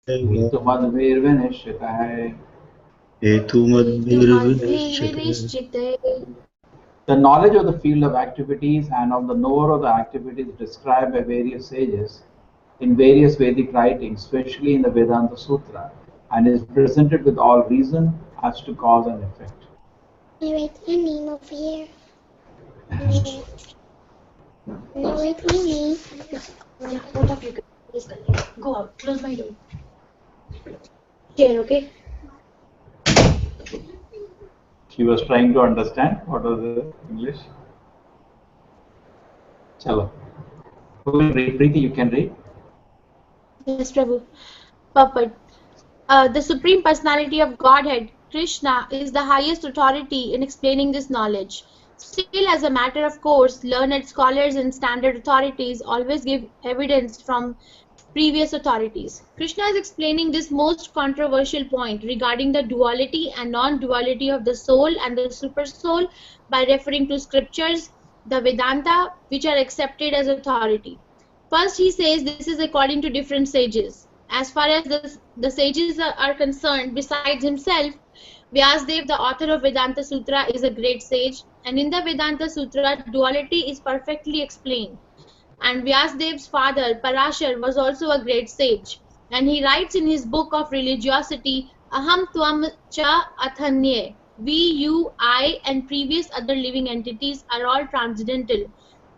हेतुमद्भिर्विनिश्चितः हेतुमद्भिर्विनिश्चितः The knowledge of the field of activities and of the knower of the activities described by various sages in various Vedic writings, especially in the Vedanta Sutra, and is presented with all reason as to cause and effect. Can you write your name over here? No, write my name. Yeah, both of you can please go out. Close my door. Share, okay? She was trying to understand what was the English. Chalo. Who will read? Preeti, you can read. Yes, Prabhu. Perfect. The Supreme Personality of Godhead, Krishna, is the highest authority in explaining this knowledge. Still, as a matter of course, learned scholars and standard authorities always give evidence from previous authorities. Krishna is explaining this most controversial point regarding the duality and non-duality of the soul and the supersoul by referring to scriptures, the Vedanta, which are accepted as authority. First, he says this is according to different sages. As far as the sages are concerned, besides himself, Vyasadeva, the author of Vedanta Sutra, is a great sage, and in the Vedanta Sutra, duality is perfectly explained. And Vyasadev's father, Parashar, was also a great sage, and he writes in his book of religiosity, Aham Tvam Cha Athanye. We, you, I, and previous other living entities are all transcendental,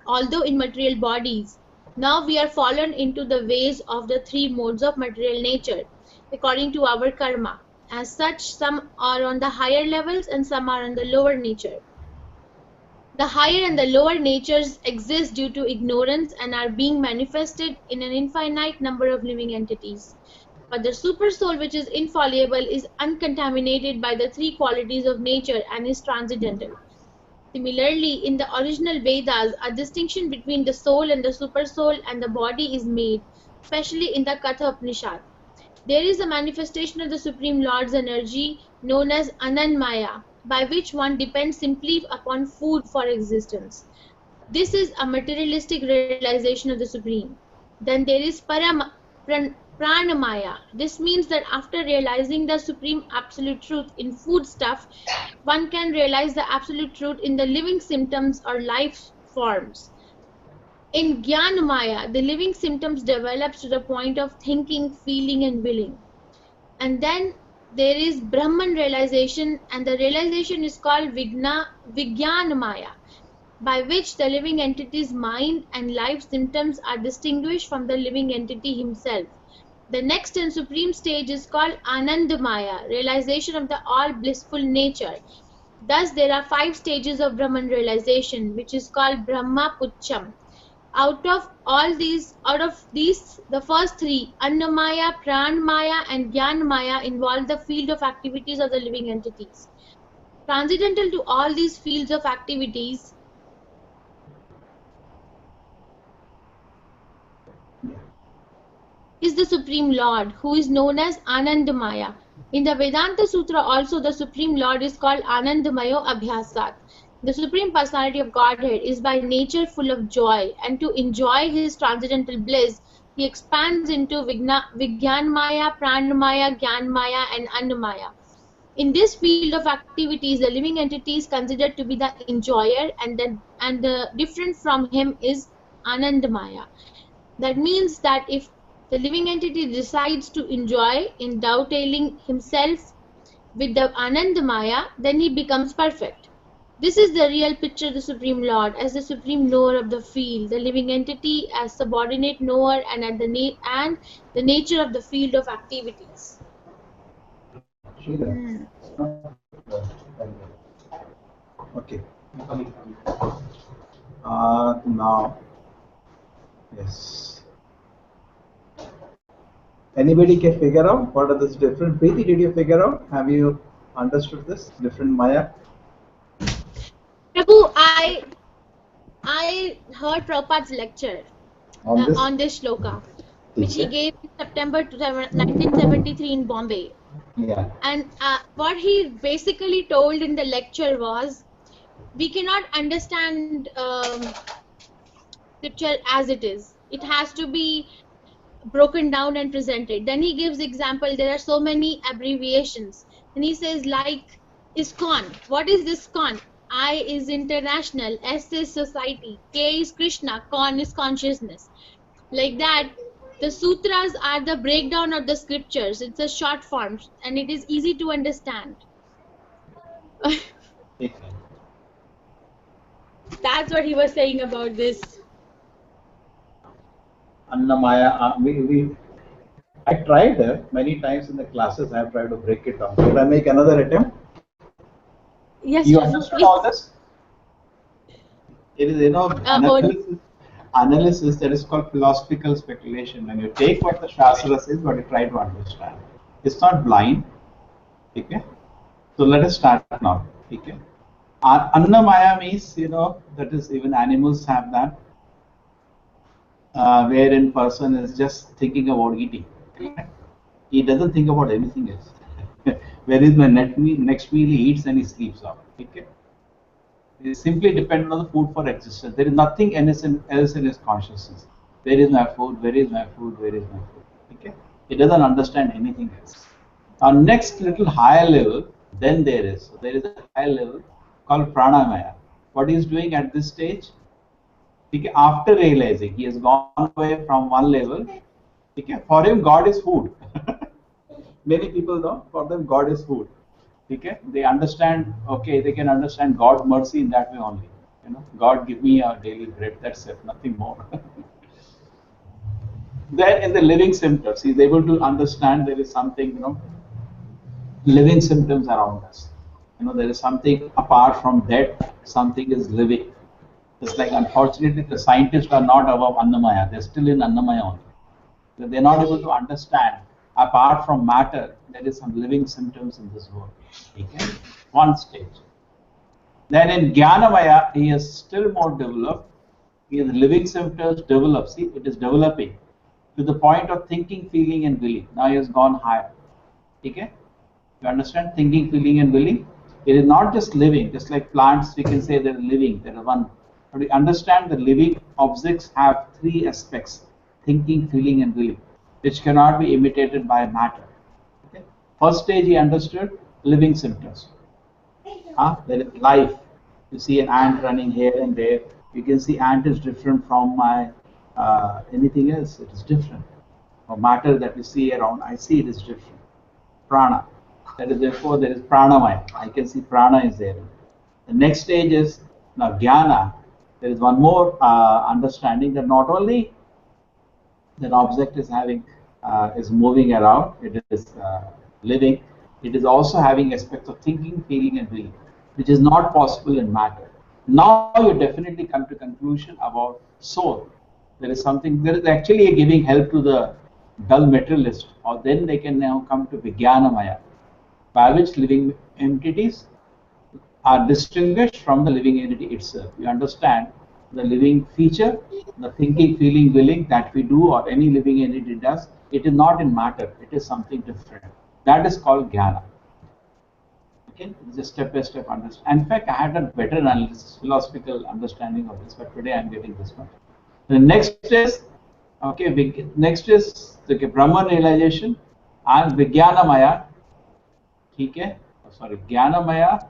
although in material bodies. Now we are fallen into the ways of the three modes of material nature, according to our karma. As such, some are on the higher levels and some are on the lower nature. The higher and the lower natures exist due to ignorance and are being manifested in an infinite number of living entities. But the supersoul, which is infallible, is uncontaminated by the three qualities of nature and is transcendental. Similarly, in the original Vedas, a distinction between the soul and the supersoul and the body is made, especially in the Katha Upanishad. There is a manifestation of the Supreme Lord's energy known as Anandmaya, by which one depends simply upon food for existence. This is a materialistic realization of the Supreme. Then there is Pranamaya. This means that after realizing the Supreme Absolute Truth in food stuff, one can realize the Absolute Truth in the living symptoms or life forms. In Jnanamaya, the living symptoms develops to the point of thinking, feeling, and willing. And then there is Brahman realization, and the realization is called Vijnanamaya, by which the living entity's mind and life symptoms are distinguished from the living entity himself. The next and supreme stage is called Anandamaya, realization of the all blissful nature. Thus, there are 5 stages of Brahman realization, which is called Brahma Pucham. Out of these, the first 3, Annamaya, Pranmaya, and Jnanmaya, involve the field of activities of the living entities. Transcendental to all these fields of activities is the Supreme Lord, who is known as Anandamaya. In the Vedanta Sutra also, the Supreme Lord is called Anandamayo Abhyasat. The Supreme Personality of Godhead is by nature full of joy, and to enjoy his transcendental bliss, he expands into Vijnanmaya, Pranamaya, Jnanmaya, and Annamaya. In this field of activities, the living entity is considered to be the enjoyer, and the different from him is Anandamaya. That means that if the living entity decides to enjoy in dovetailing himself with the Anandamaya, then he becomes perfect. This is the real picture of the Supreme Lord as the supreme knower of the field, the living entity as subordinate knower, and the nature of the field of activities. Okay. Now, yes. Anybody can figure out what are this different? Preeti, did you figure out? Have you understood this different Maya? Prabhu, I heard Prabhupada's lecture on this shloka, which he gave in September 1973 in Bombay. Yeah. And what he basically told in the lecture was, we cannot understand scripture as it is. It has to be broken down and presented. Then he gives example. There are so many abbreviations. And he says like ISKCON. What is this con? I is international, S is society, K is Krishna, con is consciousness. Like that, the sutras are the breakdown of the scriptures. It's a short form and it is easy to understand. That's what he was saying about this. Annamaya, I tried many times in the classes. I have tried to break it down. Should I make another attempt? Yes, You Prabhu, understood please. all this? It is, analysis that is called philosophical speculation. When you take what the Shastra says, but you try to understand. It's not blind. Okay? So let us start now. Okay? Annamaya means, that is even animals have that, wherein person is just thinking about eating. He doesn't think about anything else. Where is my next meal? He eats and he sleeps off. Okay? He is simply dependent on the food for existence. There is nothing else in his consciousness. Where is my food? Where is my food? Where is my food? Okay? He doesn't understand anything else. Our next little higher level, then there is. So there is a higher level called pranamaya. What he is doing at this stage, okay, after realizing he has gone away from one level, okay, for him God is food. Many people know, for them God is food. Okay, they understand. Okay, they can understand God's mercy in that way only. God give me a daily bread. That's it, nothing more. Then in the living symptoms, he's able to understand there is something, living symptoms around us. There is something apart from that, something is living. It's like, unfortunately, the scientists are not above Annamaya. They're still in Annamaya only. They're not able to understand, apart from matter, there is some living symptoms in this world. Okay? One stage. Then in Jnanamaya, he is still more developed. His living symptoms develop. See, it is developing to the point of thinking, feeling, and willing. Now he has gone higher. Okay? You understand? Thinking, feeling, and willing. It is not just living. Just like plants, we can say they're living. They're one. But we understand the living objects have three aspects: thinking, feeling, and willing, which cannot be imitated by matter. Okay? First stage, he understood living symptoms. There is life. You see an ant running here and there. You can see ant is different from my anything else. It is different. Or matter that we see around, I see it is different. Prana. That is, therefore there is pranamaya. I can see prana is there. The next stage is now jnana. There is one more understanding that not only that object is having is moving around, it is living, it is also having aspects of thinking, feeling, and willing, which is not possible in matter. Now you definitely come to conclusion about soul. There is something. There is actually a giving help to the dull materialist, or then they can now come to Vijnanamaya, by which living entities are distinguished from the living entity itself. You understand the living feature, the thinking, feeling, willing that we do or any living entity does, it is not in matter, it is something different. That is called jnana. Okay, it's a step-by-step understanding. In fact, I had a better analysis, philosophical understanding of this, but today I'm getting this one. The next is, okay, next is the Brahman realization and Vijnanamaya. Okay, sorry, Jnanamaya,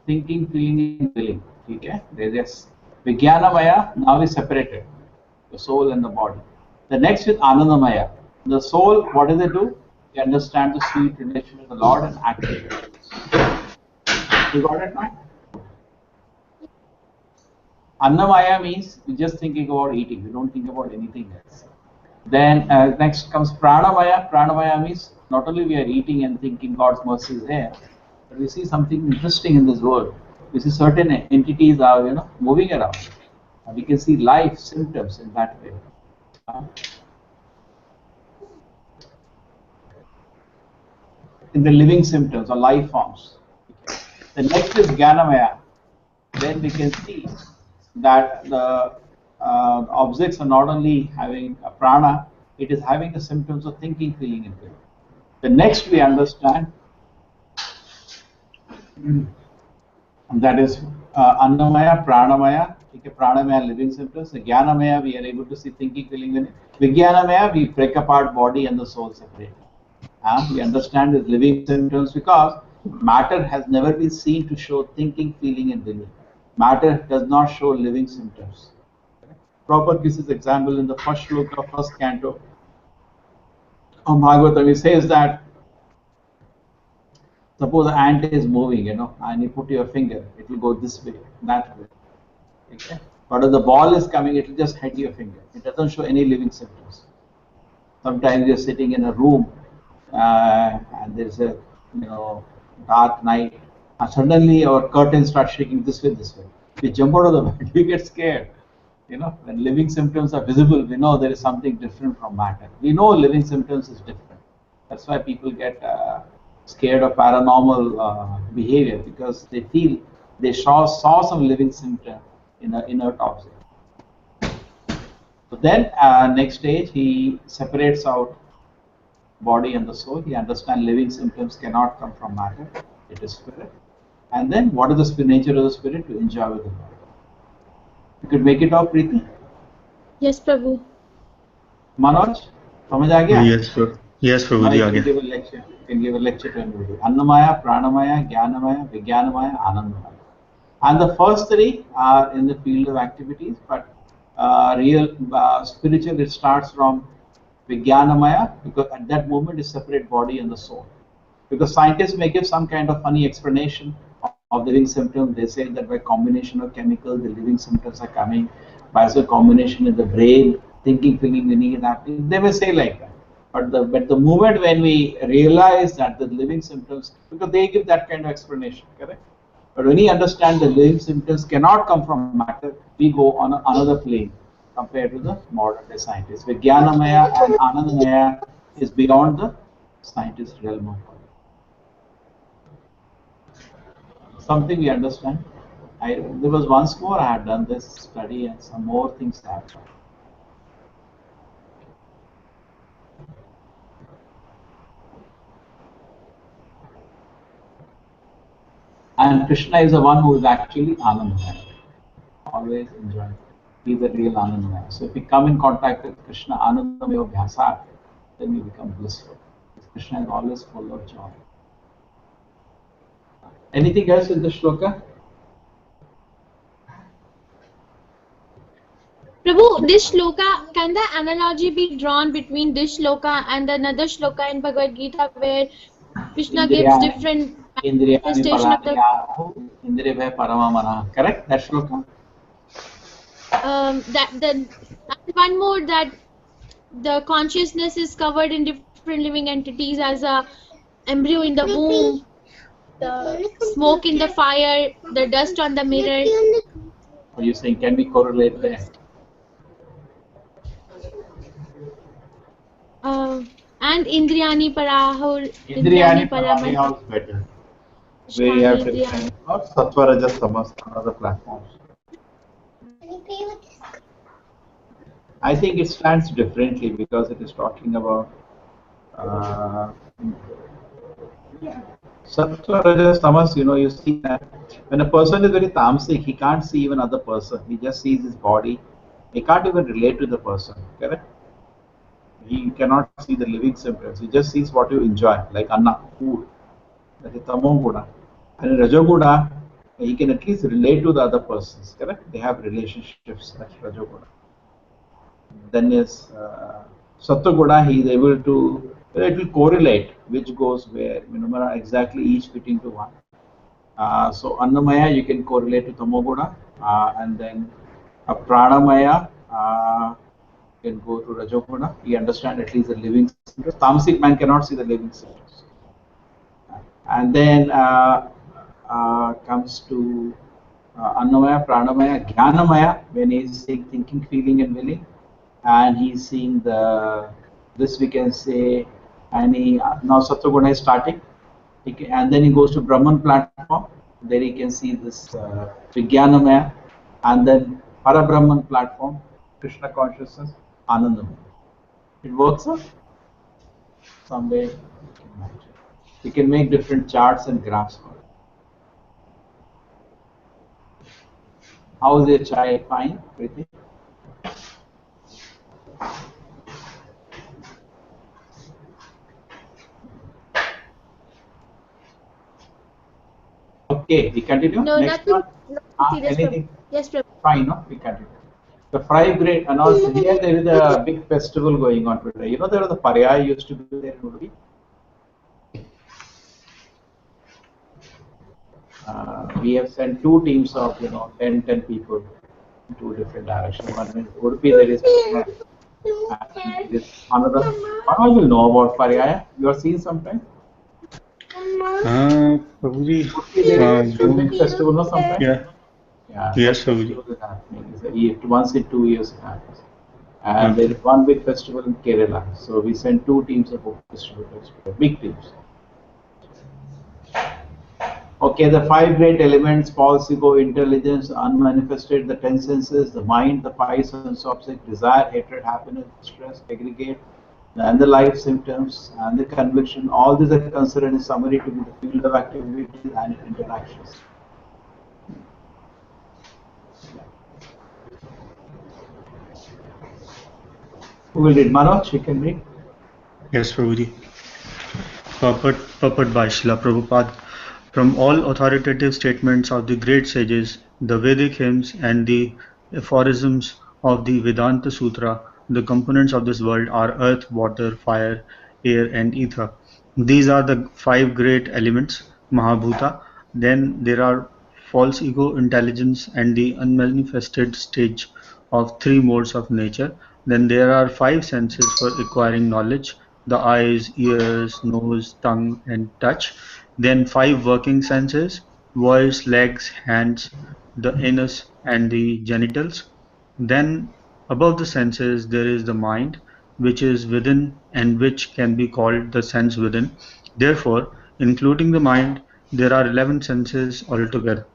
thinking, feeling, and willing. Okay, there's this Vijnanamaya, now is separated, the soul and the body. The next is Anandamaya. The soul, what does it do? You understand the sweet relation with the Lord and activate. You got it now? Annamaya means you're just thinking about eating, you don't think about anything else. Then next comes Pranamaya. Pranamaya means not only we are eating and thinking God's mercy is there, but we see something interesting in this world. We see certain entities are moving around. We can see life symptoms in that way. In the living symptoms or life forms. The next is Jnanamaya. Then we can see that the objects are not only having a prana, it is having the symptoms of thinking, feeling, and feeling. The next we understand, and that is Annamaya, Pranamaya, Okay, Pranamaya, living symptoms. Jnanamaya, we are able to see thinking, feeling, and Vijnanamaya, we break apart body and the soul separately. We understand the living symptoms because matter has never been seen to show thinking, feeling, and willing. Matter does not show living symptoms. Prabhupada gives this example in the first shloka of first canto of Bhagavatam. He says that suppose the ant is moving, and you put your finger, it will go this way, that way. Okay? But if the ball is coming, it will just hit your finger. It doesn't show any living symptoms. Sometimes you're sitting in a room and there's a dark night, and suddenly our curtains start shaking this way, this way. We jump out of the bed, we get scared. When living symptoms are visible, we know there is something different from matter. We know living symptoms is different. That's why people get scared of paranormal behavior, because they feel they saw some living symptom in an inert object. So then, next stage, he separates out body and the soul. He understands living symptoms cannot come from matter; it is spirit. And then, what is the nature of the spirit? To enjoy with the body. You could make it out, Preeti. Yes, Prabhu. Manoj, समझ आ गया? Yes, sir. Yes, Now Prabhuji, you uh can गया. give a lecture. You can give a lecture to anybody. Annamaya, Pranamaya, Jnanamaya, Vijnanamaya, Anandamaya. And the first three are in the field of activities, but real spiritual, it starts from Vijnanamaya, because at that moment is separate body and the soul. Because scientists may give some kind of funny explanation of the living symptom. They say that by combination of chemicals, the living symptoms are coming. By the combination in the brain, thinking, feeling, winning is happening. They may say like that. But the moment when we realize that the living symptoms, because they give that kind of explanation, correct? But when we understand the living symptoms cannot come from matter, we go on another plane compared to the modern day scientists. Vijnanamaya and Anandamaya is beyond the scientist realm of thought. Something we understand. There was once more I had done this study and some more things happened. And Krishna is the one who is actually Anandamaya. Always enjoy. He is the real Anandamaya. So if we come in contact with Krishna, Anandamaya Bhyasa, then we become blissful. Krishna is always full of joy. Anything else in the shloka? Prabhu, this shloka, can the analogy be drawn between this shloka and another shloka in Bhagavad Gita where Krishna gives Indriyani, different Indriyani manifestation of the Palaniyahu, Indriyabhaya Paramamana. Correct? That shloka? that the and one more, that the consciousness is covered in different living entities as a embryo in the womb, the smoke in the fire, the dust on the mirror. Or you saying, can we correlate there? Uh, and Indriyani Parahur, Indriyani Indriyani Paraman, Paramaya is better. Where you have Indriyani. different, or Sattva Rajas Tamas, other platforms. I think it stands differently because it is talking about uh, Sattva, Rajas, Tamas. You see that when a person is very tamasic, he can't see even other person. He just sees his body. He can't even relate to the person. Correct? He cannot see the living symptoms. He just sees what you enjoy, like anna, food. That is Tamoguda. And in Rajoguda, he can at least relate to the other persons. Correct? They have relationships. That's Rajoguda. Then is Sattvaguda, he is able to, it will correlate which goes where, exactly each fitting to one. So Annamaya you can correlate to Tamoguda, and then Pranamaya you can go to Rajoguda. You understand at least the living symptoms. Tamasic man cannot see the living symptoms. And then comes to Annamaya, Pranamaya, Jnanamaya, when he is seeing thinking, feeling, and willing, and he's seeing this we can say, and now Sattva is starting, and then he goes to Brahman platform. There he can see this Vijnanamaya, and then Parabrahman platform, Krishna consciousness, Anandamaya. It works out some way. We can make different charts and graphs for it. How is your child? Fine, Preeti? Okay, we continue. No, Next nothing, one. nothing serious, Prabhu. Anything? Yes, Prabhu. Fine, no? We continue. The five great, and also here there is a big festival going on today. You know, there was the Paryaya used to be there in Udupi. We have sent two teams of 10 people in two different directions. One in Udupi there is and there is another. How will know about Paryaya? You have seen sometime? Prabhuji, Udupi there is a no, big festival, no sometime? yeah, Yeah, that yes, Prabhuji. festival is happening. Once in 2 years it happens. And there Okay. is one big festival in Kerala. So we sent two teams of festival, big teams. Okay, the five great elements, false ego, intelligence, unmanifested, the 10 senses, the mind, the five sense objects, desire, hatred, happiness, stress, aggregate, and the life symptoms, and the conviction, all these are considered in summary to be the field of activities and interactions. Who will read? Manoj, you can read. Yes, Prabhuji. Purport by Srila Prabhupada. From all authoritative statements of the great sages, the Vedic hymns, and the aphorisms of the Vedanta Sutra, the components of this world are earth, water, fire, air, and ether. These are the five great elements, Mahabhuta. Then there are false ego, intelligence, and the unmanifested stage of three modes of nature. Then there are five senses for acquiring knowledge: the eyes, ears, nose, tongue, and touch. Then five working senses: voice, legs, hands, the anus, and the genitals. Then above the senses there is the mind, which is within and which can be called the sense within. Therefore, including the mind, there are 11 senses altogether.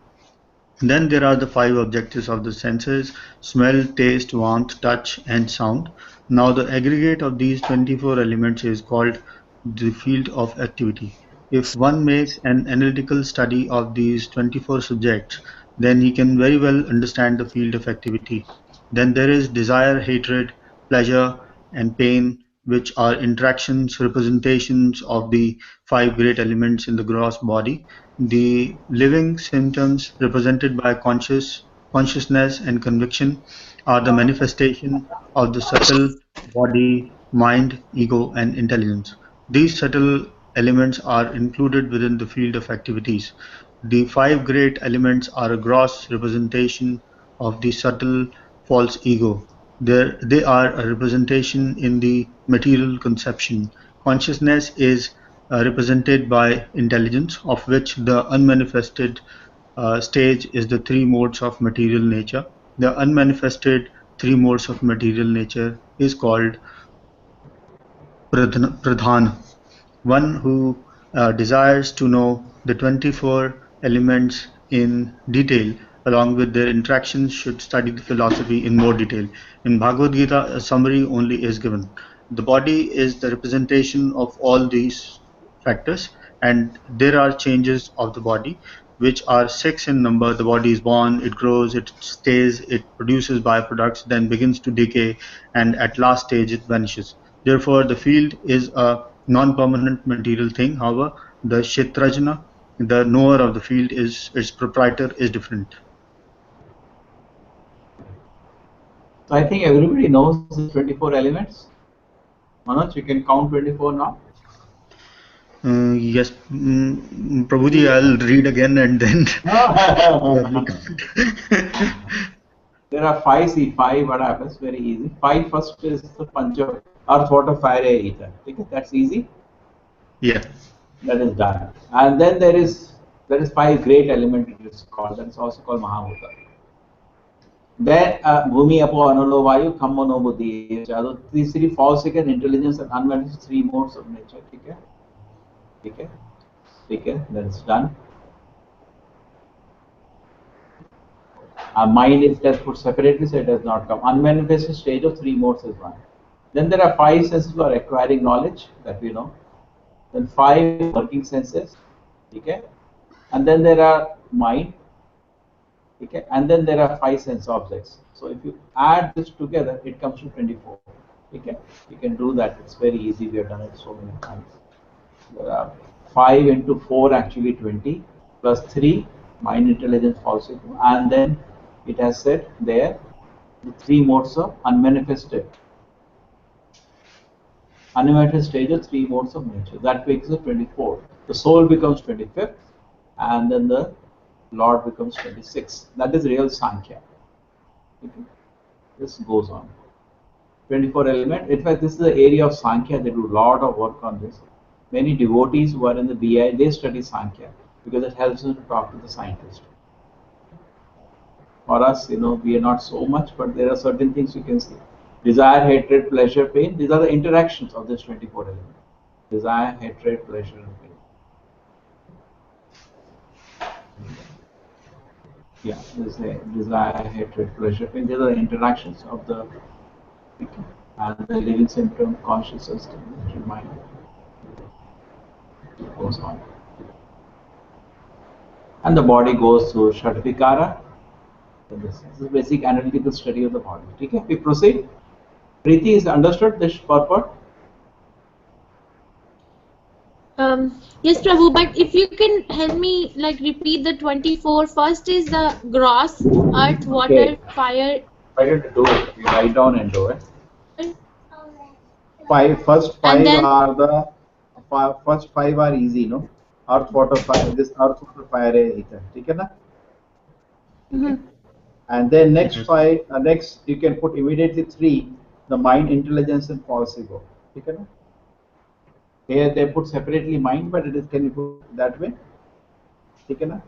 Then there are the five objectives of the senses: smell, taste, warmth, touch, and sound. Now the aggregate of these 24 elements is called the field of activity. If one makes an analytical study of these 24 subjects, then he can very well understand the field of activity. Then there is desire, hatred, pleasure, and pain, which are interactions, representations of the five great elements in the gross body. The living symptoms represented by consciousness and conviction are the manifestation of the subtle body, mind, ego, and intelligence. These subtle elements are included within the field of activities. The five great elements are a gross representation of the subtle false ego. They are a representation in the material conception. Consciousness is represented by intelligence, of which the unmanifested stage is the three modes of material nature. The unmanifested three modes of material nature is called pradhan. One who desires to know the 24 elements in detail, along with their interactions, should study the philosophy in more detail. In Bhagavad Gita, a summary only is given. The body is the representation of all these factors, and there are changes of the body, which are six in number. The body is born, it grows, it stays, it produces byproducts, then begins to decay, and at last stage it vanishes. Therefore, the field is a non-permanent material thing. However, the Kshetrajna, the knower of the field, is its proprietor, is different. So I think everybody knows the 24 elements. Manoj, you can count 24 now. Yes, Prabhuji, I'll read again and then probably count. There are five. See, five. What happens? Very easy. Five first is the Pancha Earth, Water, Fire, Air, Ether. Okay, that's easy. Yeah. That is done. And then there is five great element. It is called. That is also called Mahabhuta. Then Bhumi, Apo, Anolo, Vayu, Khamma, No Buddhi. So these three false second intelligence and unmanifest three modes of nature. Okay. Okay. Okay. That's done. Mind is just put separately, so it does not come. Unmanifested stage of three modes is one. Then there are five senses for acquiring knowledge that we know. Then five working senses. Okay. And then there are mind. Okay, and then there are 5 sense objects. So if you add this together, it comes to 24. Okay, you can do that. It's very easy. We have done it so many times. 5 into 4 actually 20 plus 3 mind intelligence falsified, and then it has said there the 3 modes of unmanifested stage of 3 modes of nature. That makes it 24. The soul becomes 25th, and then the Lord becomes 26. That is real Sankhya. Okay. This goes on. 24 element. In fact, this is the area of Sankhya. They do a lot of work on this. Many devotees who are in the BI, they study Sankhya because it helps them to talk to the scientist. For us, we are not so much, but there are certain things you can see. Desire, hatred, pleasure, pain. These are the interactions of this 24 element. Desire, hatred, pleasure, and pain. Yeah, there's a desire, hatred, pleasure, pain. These are the interactions of the and the living symptom, conscious system, mind. It goes on. And the body goes through Shatvikara. This is basic analytical study of the body. Okay, we proceed. Preeti is understood this purport? Yes, Prabhu, but if you can help me repeat the 24. First is the gross, earth, water, Okay. fire. Why don't you do it? You write down and do it. First And five then are the first 5 are easy, no? Earth, water, fire. This earth, water, fire, ether. ठीक है ना? Okay. And then next Yes. 5, next you can put immediately 3, the mind, intelligence, and false ego. ठीक है ना? Here they put separately mind, but it is can you put that way? ठीक है ना?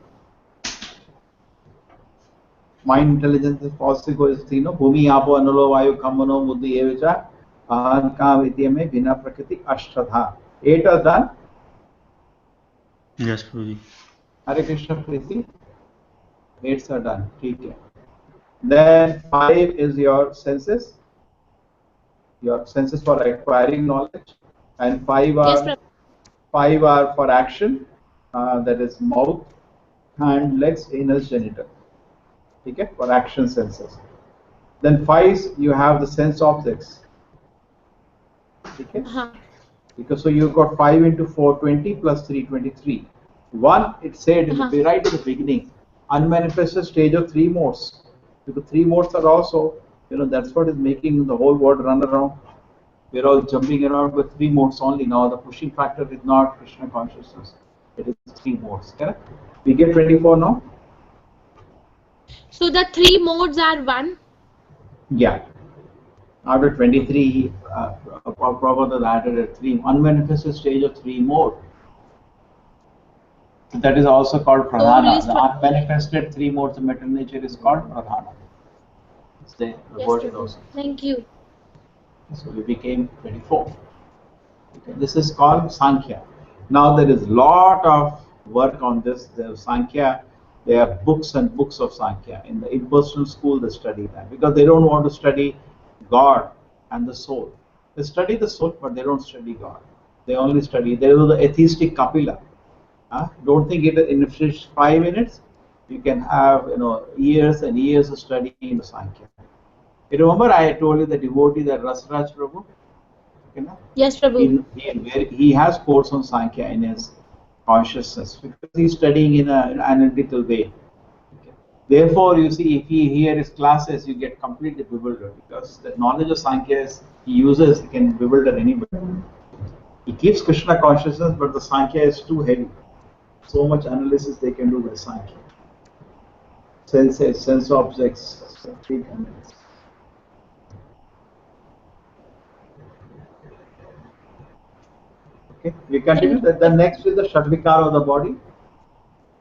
Mind, intelligence, and false ego is 3, no? Bhumi, apo, anulo, vayu, kamano, buddhi, ye vichar, ahanka, vidya mein, bina prakriti, ashtadha. 8 are done. Yes, Prabhuji. Hare Krishna Preeti. 8 are done. ठीक है. Then 5 is your senses for acquiring knowledge, and 5 yes, are Prabhu. 5 are for action, that is mouth, hand, legs, anus, genital. Okay, for action senses. Then 5 you have the sense objects. Okay, because so you've got 5 into 4, 20 plus 3, 23. 1, it said in the right at the beginning, unmanifested stage of 3 modes. Because 3 modes are also, that's what is making the whole world run around. We're all jumping around with 3 modes only now. The pushing factor is not Krishna consciousness. It is 3 modes. Correct? We get 24 now? So the 3 modes are 1. Yeah. After 23, Prabhupada added a 3 unmanifested stage of 3 mode. That is also called pradhana. The unmanifested 3 modes of material nature is called pradhana. It's the word is also. Thank you. So we became 24. Okay. This is called Sankhya. Now there is lot of work on this. There is Sankhya. There are books and books of Sankhya. In the impersonal school they study that because they don't want to study God and the soul. They study the soul but they don't study God. They only study, there is the atheistic Kapila. Don't think it in 5 minutes you can have years and years of studying in Sankhya. You remember I told you the devotee that Rasraj Prabhu? Yes, Prabhu. He has course on Sankhya in his consciousness because he's studying in an analytical way. Okay. Therefore, you see, if he hear his classes, you get completely bewildered because the knowledge of Sankhya he uses can bewilder anybody. He keeps Krishna consciousness, but the Sankhya is too heavy. So much analysis they can do with Sankhya. Senses, sense objects, big analysis. Okay, we continue. The next is the Shatvikara of the body.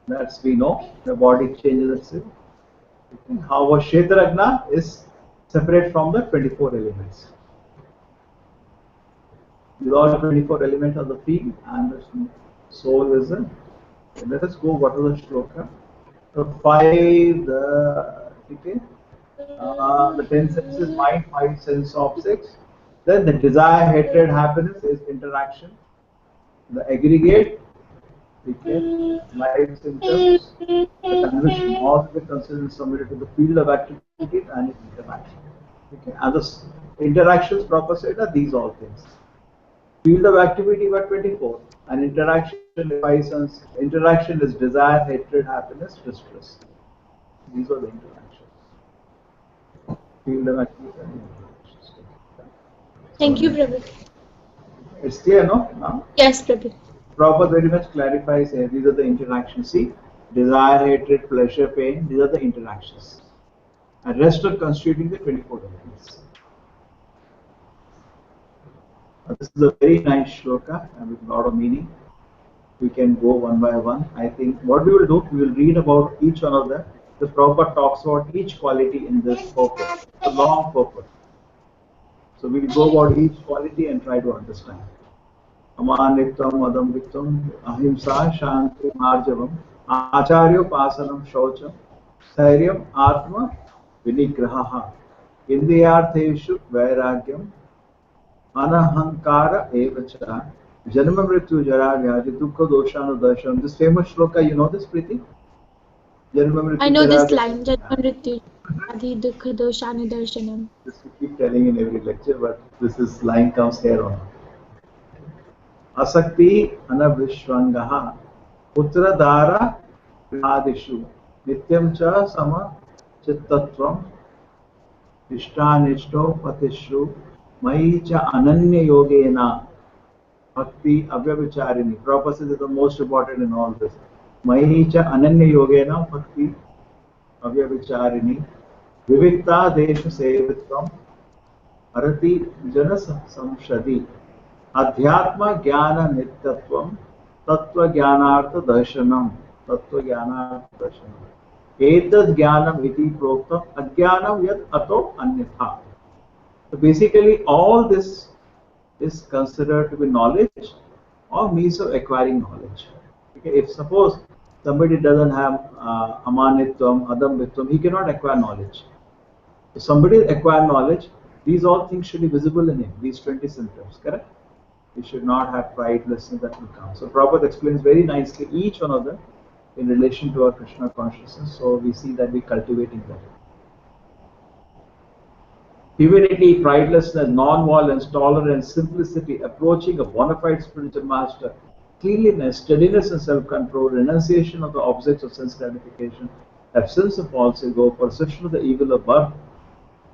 That's we know. The body changes itself. However, Kshetrajna is separate from the 24 elements. These are 24 elements of the field, and the soul is the. Let us go. What is the shloka? The 5, the 10 senses, mind, 5 sense objects. Then the desire, hatred, happiness is interaction. The aggregate Okay? Life symptoms, the conviction must be considered submitted to the field of activities and its interaction. Okay? And the interactions proper set are these all things. Field of activity were 24, and interaction is desire, hatred, happiness, distress. These are the interactions. Field of activity and interactions. Thank you, Prabhu. It's clear, no? Now? Yes, Prabhu. Prabhupada very much clarifies here. These are the interactions. See, desire, hatred, pleasure, pain. These are the interactions. And rest are constituting the 24 elements. This is a very nice shloka and with a lot of meaning. We can go one by one. I think what we will do, we will read about each one of them. The Prabhupada talks about each quality in this purpose. It's a long purpose. So we will go about each quality and try to understand. अमानित्वम अदम्भित्वम अहिंसा शांति मार्जवम आचार्योपासनम शौचम स्थैर्यम आत्म विनिग्रहः इंद्रियार्थेषु वैराग्यम अनहंकार एव च जन्म मृत्यु जरा व्याधि दुख दोषानुदर्शनम. This famous shloka, you know this, Preeti? I know this line, Janma Mrityu Adi Dukha Doshanidarshanam. This we keep telling in every lecture, but this line comes here on. असक्ति अनभिष्वंगः पुत्रदारा आदिषु नित्यं च समचित्तत्वम् इष्टानिष्टो पतिषु मयि च अनन्य योगेन भक्ति अव्यभिचारिणी. Purpose is the most important in all this. मयि च अनन्य योगेन भक्ति अव्यभिचारिणी विविक्ता देश सेवित्वम् हरति जन संशदि अध्यात्म ज्ञान नित्यत्वम तत्व ज्ञानार्थ दर्शनम एतद् ज्ञानम इति प्रोक्तम अज्ञानम यत् अतो अन्यथा. So basically all this is considered to be knowledge or means of acquiring knowledge. Okay? If suppose somebody doesn't have amanitvam, adambitvam, he cannot acquire knowledge. If somebody acquire knowledge, these all things should be visible in him, these 20 symptoms, correct? We should not have pride, listen, that will come. So Prabhupada explains very nicely each one of them in relation to our Krishna consciousness. So we see that we cultivating that. Humility, pridelessness, non-violence, tolerance, simplicity, approaching a bona fide spiritual master, cleanliness, steadiness and self-control, renunciation of the objects of sense gratification, absence of false ego, perception of the evil of birth,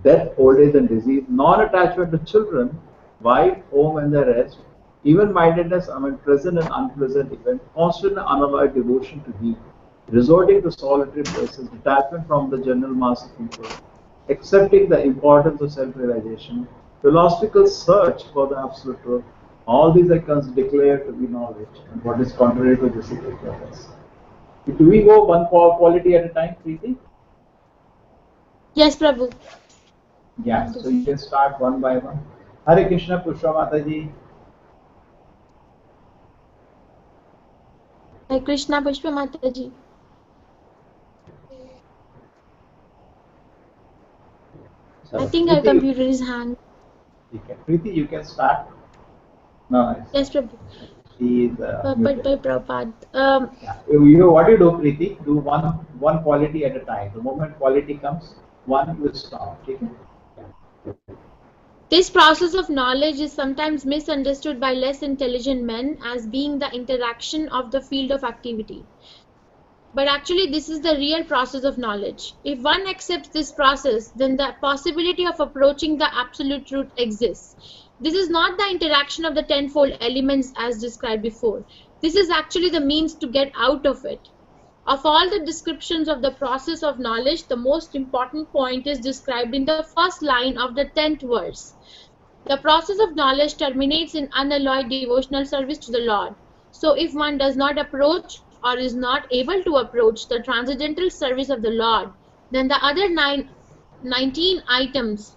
death, old age and disease, non-attachment to children, wife, home and the rest, even-mindedness among pleasant and unpleasant events, constant and unalloyed devotion to Thee, resorting to solitary places, detachment from the general mass of people, accepting the importance of self-realization, philosophical search for the absolute truth. All these are declared to be knowledge, and what is contrary to this is ignorance. Do we go one quality at a time, Preeti? Yes, Prabhu. Yeah, so you can start one by one. Hare Krishna, Pushpa Mataji. Hare Krishna, Pushpa Mataji. So, I think our computer is hanged. Preeti, you can start. No, Yes, Prabhu. she is. But Prabhupada. Yeah. What do you do, Preeti? Do one quality at a time. The moment quality comes, one will stop. Okay? This process of knowledge is sometimes misunderstood by less intelligent men as being the interaction of the field of activity. But actually, this is the real process of knowledge. If one accepts this process, then the possibility of approaching the absolute truth exists. This is not the interaction of the tenfold elements as described before. This is actually the means to get out of it. Of all the descriptions of the process of knowledge, the most important point is described in the first line of the 10th verse. The process of knowledge terminates in unalloyed devotional service to the Lord. So if one does not approach or is not able to approach the transcendental service of the Lord, then the other 19 items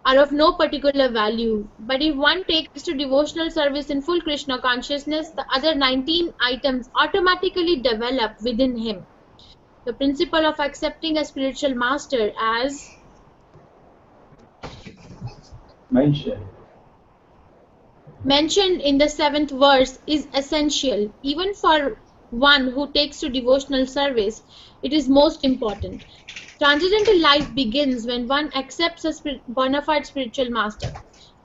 are of no particular value. But if one takes to devotional service in full Krishna consciousness, the other 19 items automatically develop within him. The principle of accepting a spiritual master as mentioned. mentioned in the 7th verse is essential. Even for one who takes to devotional service, it is most important. Transcendental life begins when one accepts a bona fide spiritual master.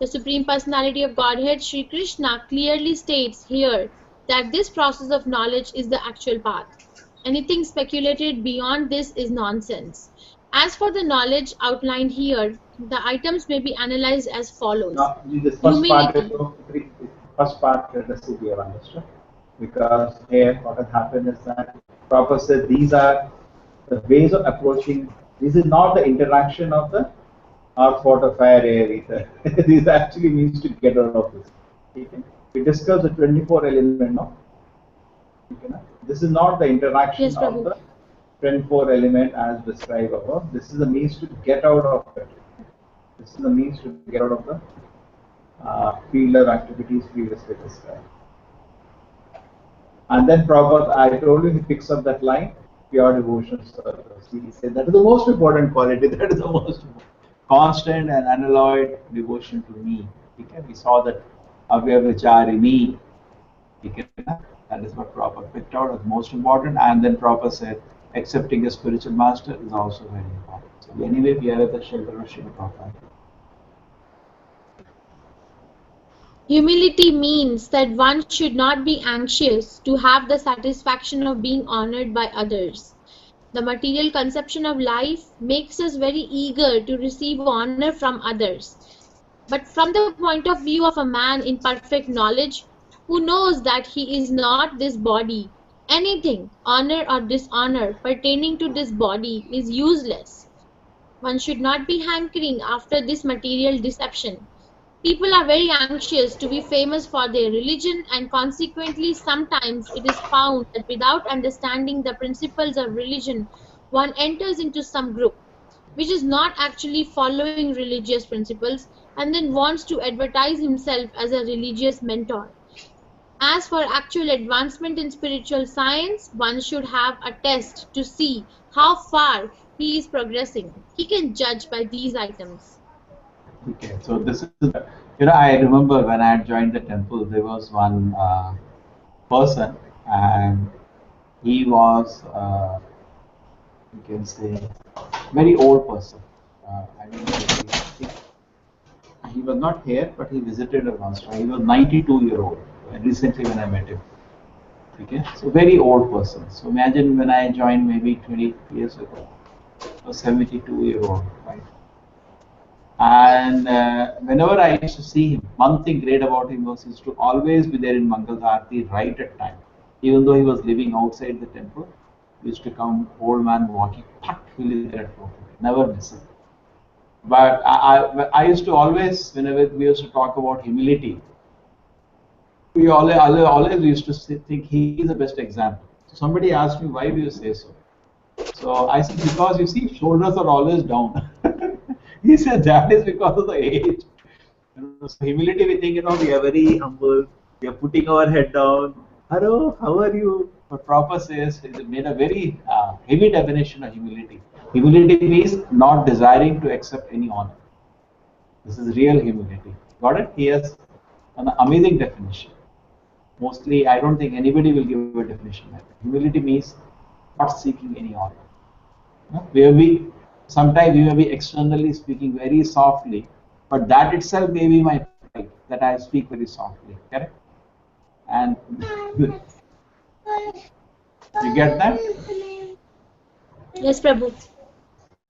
The Supreme Personality of Godhead, Sri Krishna, clearly states here that this process of knowledge is the actual path. Anything speculated beyond this is nonsense. As for the knowledge outlined here, the items may be analyzed as follows. Now, this Humility. first part, let us see we have understood. Because here, what has happened is that Prabhupada said these are the ways of approaching. This is not the interaction of the earth, water, fire, air, ether. This actually means to get out of this. Okay? We discussed the 24 element now. Okay? This is not the interaction Yes, of Prabhu. the 24 element as described above. This is the means to get out of it. This is the means to get out of the field of activities previously described. And then Prabhupada, I told you, he picks up that line, pure devotion service. He said that is the most important quality, that is the most constant and unalloyed devotion to me. Okay? We saw that Avyavachari me. Okay? That is what Prabhupada picked out as most important. And then Prabhupada said, accepting a spiritual master is also very important. So anyway, we are at the shelter of Srila Prabhupada. Humility means that one should not be anxious to have the satisfaction of being honored by others. The material conception of life makes us very eager to receive honor from others. But from the point of view of a man in perfect knowledge, who knows that he is not this body, anything, honor or dishonor, pertaining to this body is useless. One should not be hankering after this material deception. People are very anxious to be famous for their religion, and consequently sometimes it is found that without understanding the principles of religion, one enters into some group which is not actually following religious principles and then wants to advertise himself as a religious mentor. As for actual advancement in spiritual science, one should have a test to see how far he is progressing. He can judge by these items. Okay, so this is, I remember when I had joined the temple, there was one person, and he was, you can say, very old person. I don't know if he was not here, but he visited us once. He was 92-year-old recently when I met him. Okay, so very old person. So imagine when I joined maybe 20 years ago, a 72-year-old, right? And whenever I used to see him, one thing great about him was he used to always be there in Mangal Arati right at time. Even though he was living outside the temple, he used to come, old man walking, he'll be there at 4:30, never missing. But I used to always, whenever we used to talk about humility, we always used to think he is the best example. So somebody asked me, why do you say so? So I said, because you see, shoulders are always down. He said, that is because of the age. So humility, we think, we are very humble. We are putting our head down. Hello, how are you? But Prabhupada says, he made a very heavy definition of humility. Humility means not desiring to accept any honor. This is real humility. Got it? He has an amazing definition. Mostly, I don't think anybody will give a definition like that. Humility means not seeking any honor. Sometimes we may be externally speaking very softly, but that itself may be my pride that I speak very softly. Correct? And you get that? Yes, Prabhu.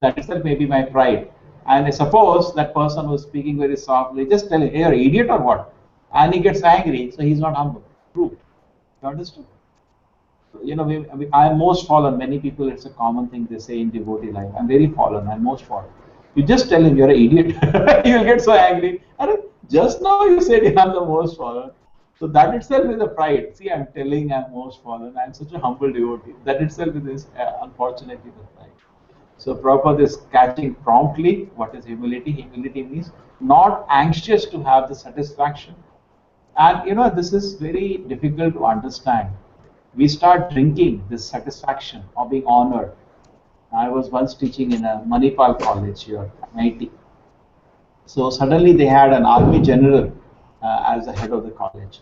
That itself may be my pride. And I suppose that person who is speaking very softly, just tell him, hey, you're an idiot or what? And he gets angry, so he's not humble. Proved. You understood? I am most fallen. Many people, it's a common thing they say in devotee life. I'm very fallen. I'm most fallen. You just tell him you're an idiot. He'll get so angry. Just now you said I'm the most fallen. So that itself is a pride. See, I'm telling I'm most fallen. I'm such a humble devotee. That itself is unfortunately the pride. So Prabhupada is catching promptly what is humility. Humility means not anxious to have the satisfaction. And this is very difficult to understand. We start drinking this satisfaction of being honored. I was once teaching in a Manipal college here, MIT. So suddenly they had an army general as the head of the college.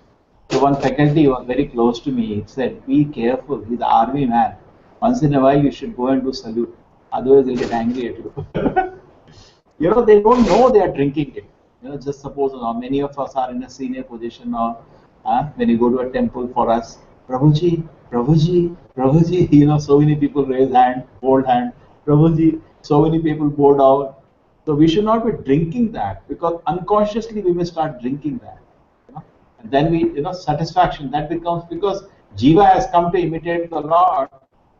So one faculty was very close to me. He said, "Be careful. He's an army man. Once in a while, you should go and do salute. Otherwise, he'll get angry at you." They don't know they are drinking it. Just suppose many of us are in a senior position now. When you go to a temple for us, Prabhuji, Prabhuji, Prabhuji, so many people raise hand, hold hand, Prabhuji, so many people bow down. So we should not be drinking that, because unconsciously we may start drinking that. And then satisfaction that becomes, because Jiva has come to imitate the Lord,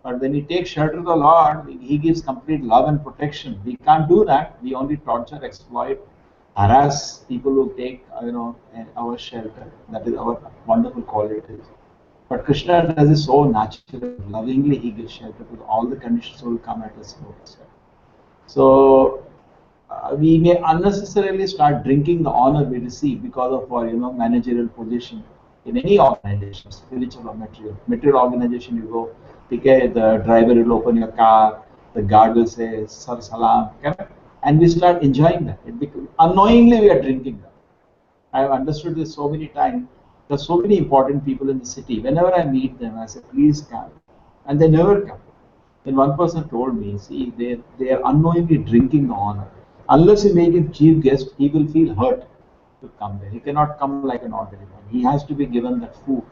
but when he takes shelter of the Lord, he gives complete love and protection. We can't do that. We only torture, exploit, harass people who take our shelter. That is our wonderful qualities. But Krishna does it so naturally, lovingly. He gives shelter to all the conditions will come at his notice. So we may unnecessarily start drinking the honor we receive because of our managerial position in any organization, spiritual or material. Material organization, you go, okay, the driver will open your car, the guard will say Sir Salam, correct? And we start enjoying that. Unknowingly we are drinking that. I have understood this so many times. There are so many important people in the city. Whenever I meet them, I say, please come. And they never come. Then one person told me, see, they are unknowingly drinking the honor. Unless you make him chief guest, he will feel hurt to come there. He cannot come like an ordinary man. He has to be given that food.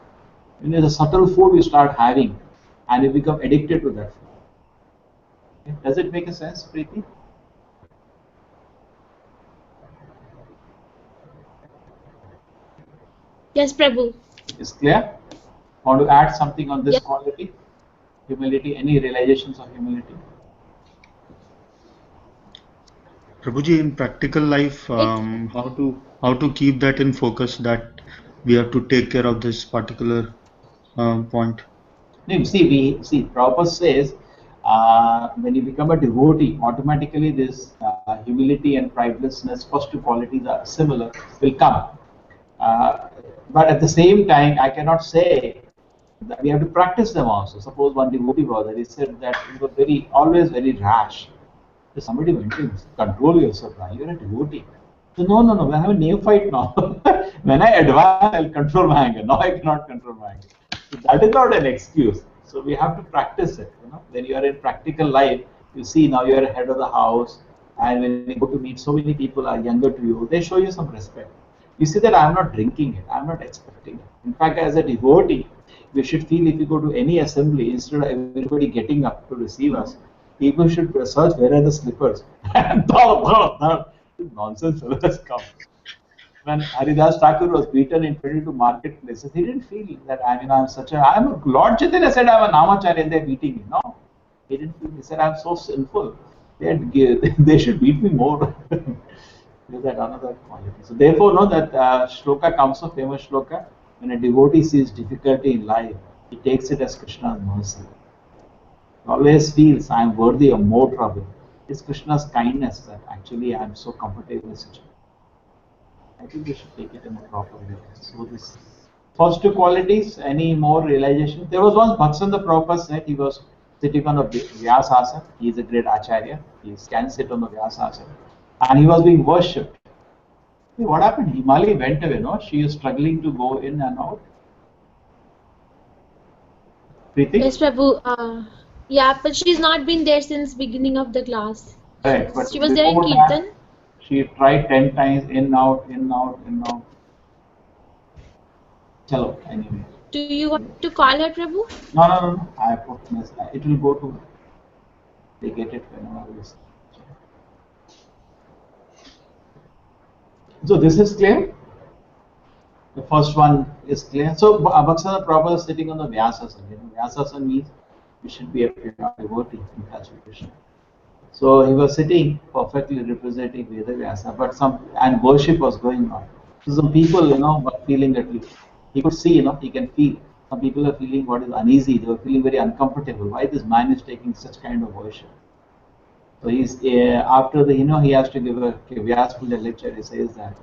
The subtle food you start having, and you become addicted to that food. Okay? Does it make a sense, Preeti? Yes, Prabhu. Is clear? Want to add something on this Yes. quality? Humility, any realizations of humility? Prabhuji, in practical life, how to keep that in focus, that we have to take care of this particular point. No, see, Prabhupada says when you become a devotee, automatically this humility and pridelessness, first two qualities are similar, will come. But at the same time, I cannot say that we have to practice them also. Suppose one devotee brother, he said that he was always very rash. So somebody went to him, control yourself now, you're a devotee. So no, I have a neophyte now. When I advance, I'll control my anger. Now I cannot control my anger. So that is not an excuse. So we have to practice it. When you are in practical life, you see now you are head of the house, and when you go to meet so many people are younger to you, they show you some respect. You see that I'm not drinking it, I'm not expecting it. In fact, as a devotee, we should feel if you go to any assembly, instead of everybody getting up to receive us, people should search where are the slippers. Nonsense has come. When Haridas Thakur was beaten in 22 marketplaces, he didn't feel that I'm a Lord Chaitanya said I'm a Namacharya and they're beating me. No, he didn't feel. He said I'm so sinful. They should beat me more. Is that another quality? So therefore, know that shloka comes, a famous shloka. When a devotee sees difficulty in life, he takes it as Krishna's mercy. He always feels I am worthy of more trouble. It's Krishna's kindness that actually I am so comfortable with such. I think we should take it in a proper way. So this first two qualities, any more realization? There was once Bhaksanda Prabhupada said he was sitting on a Vyasasana. He is a great Acharya. He can sit on the Vyasasana. And he was being worshipped. What happened? Himali went away, no? She is struggling to go in and out. Preeti? Yes, Prabhu. Yeah, but she's not been there since beginning of the class. Right, but She was there in before that, Kirtan. she tried 10 times, in, out, in, out, in, out. Chalo, anyway. Do you want to call her, Prabhu? No. I put this. It will go to. They get it whenever this. So this is clear. The first one is clear. So Bhaksana Prabhupada is sitting on the Vyasasana. Vyasasana means we should be a devotee in touch with Krishna. So he was sitting perfectly representing Veda Vyasa, but and worship was going on. So some people, were feeling that he could see, he can feel. Some people are feeling what is uneasy. They were feeling very uncomfortable. Why this man is taking such kind of worship? So he's after the, he has to give a Vyasa Puja lecture. He says that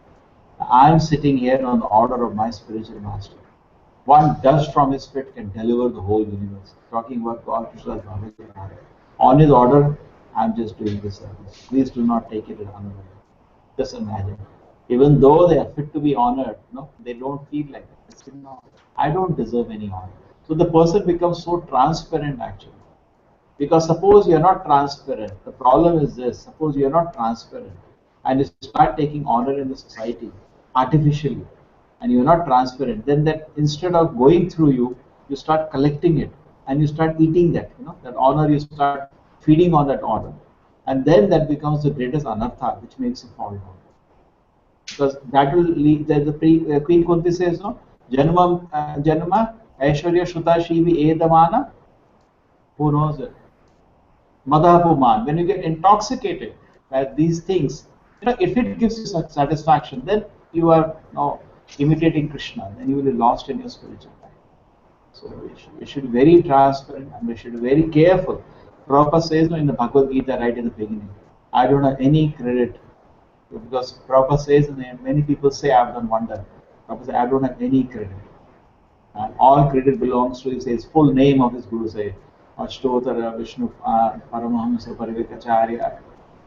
I am sitting here on the order of my spiritual master. One dust from his feet can deliver the whole universe. Talking about God, Krishna, on his order, I am just doing this service. Please do not take it another way. Just imagine. Even though they are fit to be honored, they don't feel like that. They say, no, I don't deserve any honor. So the person becomes so transparent actually. Because suppose you're not transparent, the problem is this: suppose you're not transparent and you start taking honor in the society artificially, and you're not transparent, then that instead of going through you, you start collecting it and you start eating that, that honor, you start feeding on that honor. And then that becomes the greatest anartha, which makes you fall down. Because that will lead, the Queen Kunti says, no, Janma, Aishwarya Shuta Shivi Edamana, who knows it? Madhapuman. When you get intoxicated by these things, if it gives you satisfaction, then you are imitating Krishna, then you will be lost in your spiritual life. So we should be very transparent and we should be very careful. Prabhupada says in the Bhagavad Gita right in the beginning, I don't have any credit, because Prabhupada says, and many people say I've done wonder. Prabhupada says, I don't have any credit. And all credit belongs to, he says, full name of his Guru, say, Ashtotara Vishnu Paramahamsa Parivekacharya,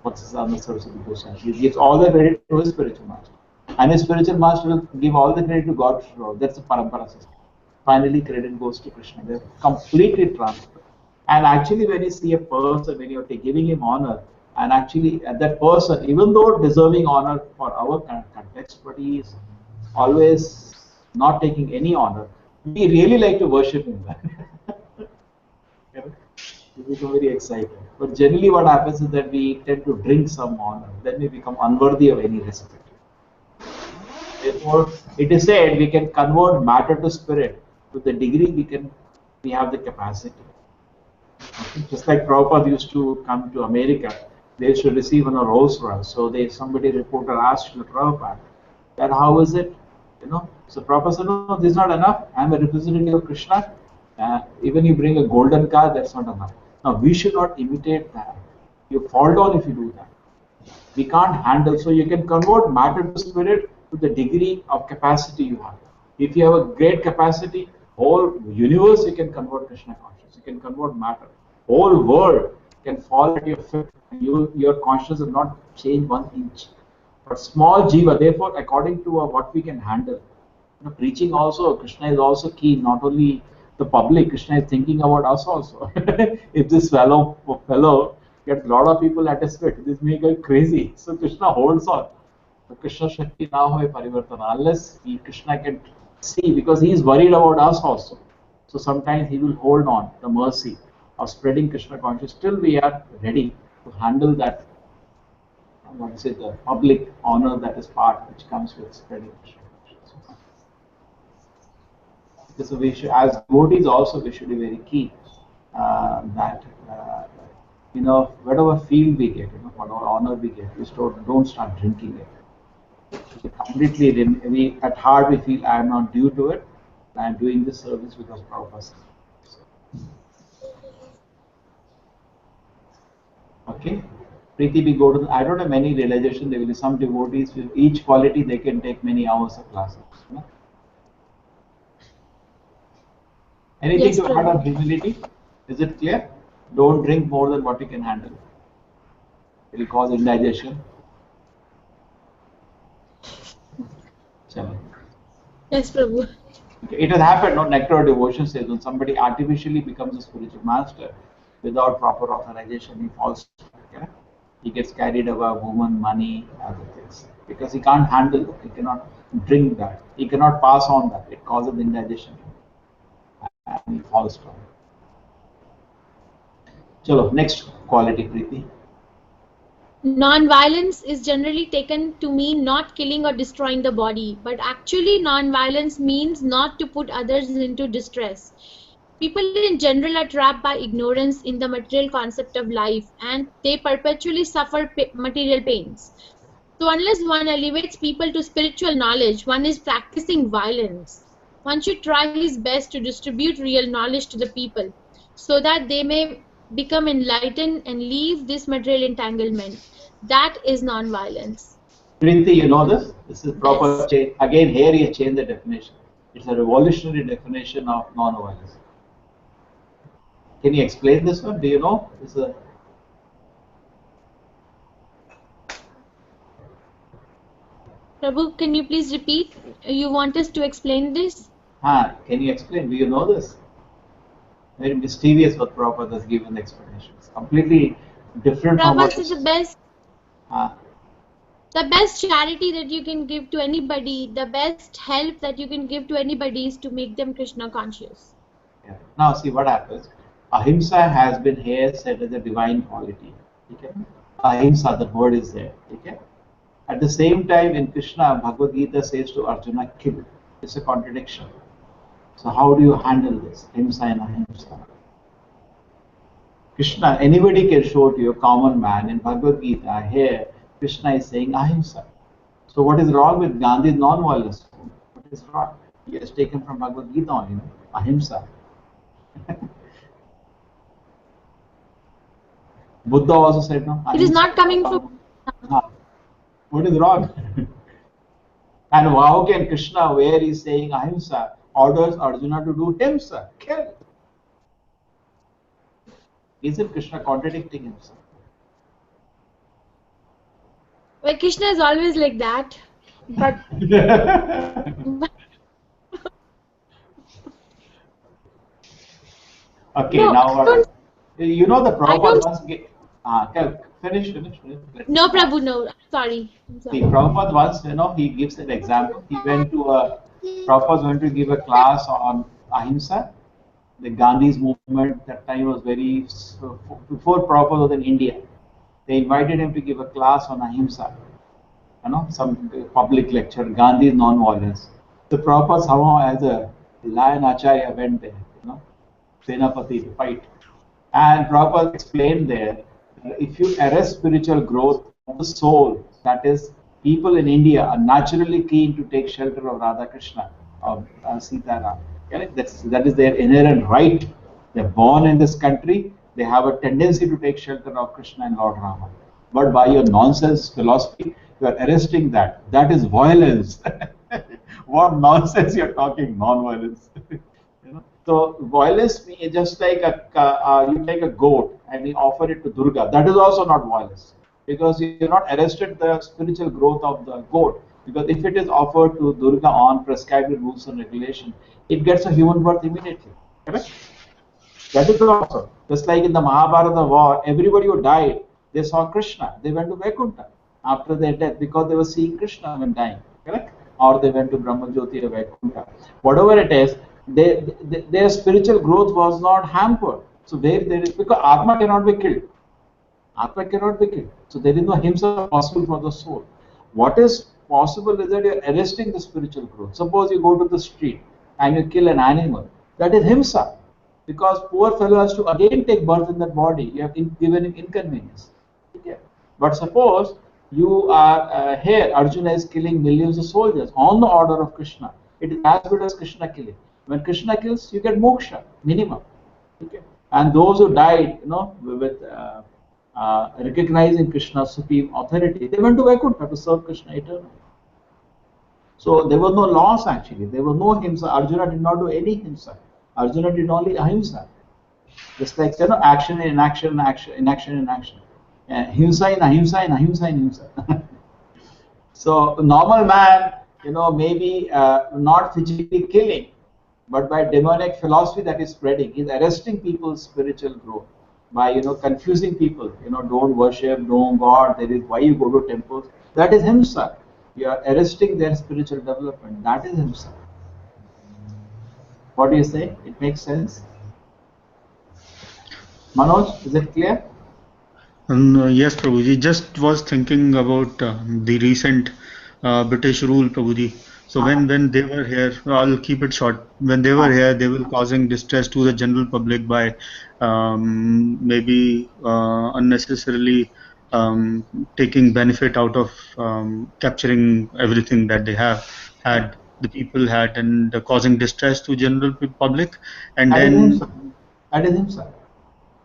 Vatsasana Saraswati Goswami. He gives all the credit to his spiritual master. And his spiritual master will give all the credit to God. That's the parampara system. Finally, credit goes to Krishna. They're completely transparent. And actually, when you see a person, when you're giving him honor, and actually that person, even though deserving honor for our context, but he is always not taking any honor, we really like to worship him. We become very excited. But generally, what happens is that we tend to drink some honor, then we become unworthy of any respect. Therefore, it is said we can convert matter to spirit to the degree we have the capacity. Okay? Just like Prabhupada used to come to America, they used to receive on a Rolls Royce. So somebody reporter asked the Prabhupada that how is it, So Prabhupada said, no, this is not enough. I am a representative of Krishna. Even you bring a golden car, that's not enough. Now we should not imitate that. You fall down if you do that. We can't handle. So you can convert matter to spirit to the degree of capacity you have. If you have a great capacity, whole universe you can convert Krishna consciousness. You can convert matter. Whole world can fall at your feet. Your consciousness will not change 1 inch. But small jiva, therefore, according to what we can handle. Preaching also, Krishna is also keen, not only the public, Krishna is thinking about us also. If this fellow gets a lot of people at his feet, this may go crazy. So Krishna holds on. So Krishna Shakti now hoy parivartana, unless Krishna can see, because he is worried about us also. So sometimes he will hold on the mercy of spreading Krishna consciousness till we are ready to handle that, the public honor that is part which comes with spreading Krishna consciousness. So we should, as devotees also, we should be very keen that whatever field we get, whatever honor we get, we don't start drinking it. We completely, at heart we feel I am not due to it. I am doing this service because Prabhupada said. Okay. Preeti, we go to. I don't have many realization. There will be some devotees with each quality they can take many hours of classes. Anything Yes, to add Prabhu. on humility? Is it clear? Don't drink more than what you can handle. It will cause indigestion. Yes, Prabhu. Okay. It has happened, no? Nectar devotion says when somebody artificially becomes a spiritual master without proper authorization, he falls. Okay? He gets carried away, woman, money, other things. Because he can't handle it. He cannot drink that. He cannot pass on that. It causes indigestion. And he falls down. Chalo, next quality, Preeti. Non-violence is generally taken to mean not killing or destroying the body, but actually non-violence means not to put others into distress. People in general are trapped by ignorance in the material concept of life, and they perpetually suffer material pains. So unless one elevates people to spiritual knowledge, one is practicing violence. One should try his best to distribute real knowledge to the people so that they may become enlightened and leave this material entanglement. That is non-violence. Preeti, you know this? This is proper Yes. change. Again, here he has changed the definition. It's a revolutionary definition of non-violence. Can you explain this one? Do you know? This is a Prabhu, can you please repeat? You want us to explain this? Can you explain? Do you know this? Very mysterious what Prabhupada has given explanations. Completely different from Prabhupada what said is. the best charity that you can give to anybody, the best help that you can give to anybody is to make them Krishna conscious. Yeah. Now see what happens. Ahimsa has been here said as a divine quality. Okay? Ahimsa, the word is there. Okay? At the same time, in Krishna, Bhagavad Gita says to Arjuna, kill. It's a contradiction. So how do you handle this? Ahimsa and ahimsa. Krishna, anybody can show to you, a common man. In Bhagavad Gita, here, Krishna is saying ahimsa. So what is wrong with Gandhi's non-violence? What is wrong? He has taken from Bhagavad Gita only, ahimsa. Buddha also said no. It is not coming from. What is wrong? And how can Krishna, where he is saying ahimsa, orders Arjuna to do himsa, kill? Isn't Krishna contradicting himself? Well, Krishna is always like that, but Okay, no, now what? You know the I Prabhupada don't. once finish. No, Prabhu, no. Sorry. I'm See, sorry. Prabhupada once, he gives an example. Prabhupada went to give a class on ahimsa. The Gandhi's movement that time was very, so before Prabhupada was in India. They invited him to give a class on ahimsa, some public lecture, Gandhi's non-violence. The Prabhupada somehow as a lion acharya went there, Senapati to fight. And Prabhupada explained there, if you arrest spiritual growth of the soul, that is, people in India are naturally keen to take shelter of Radha Krishna, of Sita Ram. That is their inherent right. They're born in this country, they have a tendency to take shelter of Krishna and Lord Rama. But by your nonsense philosophy, you are arresting that. That is violence. What nonsense you're talking, non-violence. So violence is just like you take a goat and you offer it to Durga. That is also not violence because you have not arrested the spiritual growth of the goat. Because if it is offered to Durga on prescribed rules and regulation, it gets a human birth immediately. Correct? That is also just like in the Mahabharata war, everybody who died, they saw Krishna. They went to Vaikuntha after their death because they were seeing Krishna when dying. Correct? Or they went to Brahmajyoti or Vaikuntha. Whatever it is, their spiritual growth was not hampered. So there is because Atma cannot be killed. Atma cannot be killed. So there is no himsa possible for the soul. What is possible is that you are arresting the spiritual growth. Suppose you go to the street and you kill an animal. That is himsa. Because poor fellow has to again take birth in that body. You have given him inconvenience. Okay. But suppose you are here, Arjuna is killing millions of soldiers on the order of Krishna. It is as good as Krishna killing. When Krishna kills, you get moksha, minimum. Okay. And those who died, with recognizing Krishna's supreme authority, they went to Vaikuntha to serve Krishna eternally. So there was no loss actually. There was no himsa. Arjuna did not do any himsa. Arjuna did only ahimsa. Just like action in action, action in action in action. Himsa in ahimsa in ahimsa in himsa. So normal man, maybe not physically killing, but by demonic philosophy that is spreading, is arresting people's spiritual growth by confusing people. Don't worship, no God. There is why you go to temples. That is himsa. You are arresting their spiritual development. That is himsa. What do you say? It makes sense. Manoj, is it clear? Yes, Prabhuji. Just was thinking about the recent British rule, Prabhuji. So when they were here, I'll keep it short. When they were here, they were causing distress to the general public by maybe unnecessarily taking benefit out of capturing everything that they have had, the people had, and causing distress to general public. And That is then himsa. That is himsa.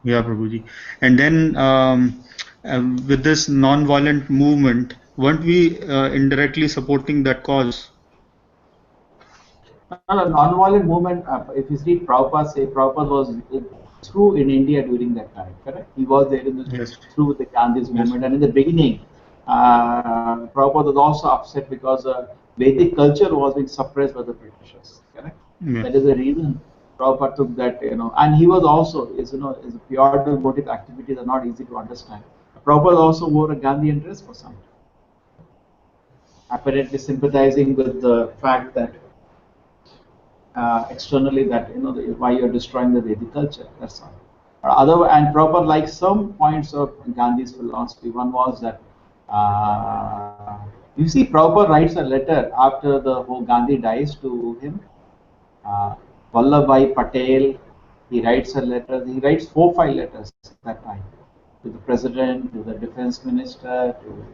yeah, Prabhuji. And then with this non-violent movement, weren't we indirectly supporting that cause? No, non-violent movement. If you see Prabhupada was through in India during that time. Correct? He was there Yes, through the Gandhi's yes, movement, and in the beginning, Prabhupada was also upset because Vedic culture was being suppressed by the Britishers. Correct? Yeah. That is the reason Prabhupada took that, and he was also, is pure devoted activities are not easy to understand. Prabhupada also wore a Gandhian dress for some time, apparently sympathizing with the fact that externally that why you're destroying the Vedic culture. That's all. And proper like some points of Gandhi's philosophy. One was that you see, Prabhupada writes a letter after the whole Gandhi dies to him. Vallabhbhai Patel. He writes a letter. He writes 4-5 letters at that time to the president, to the defense minister, to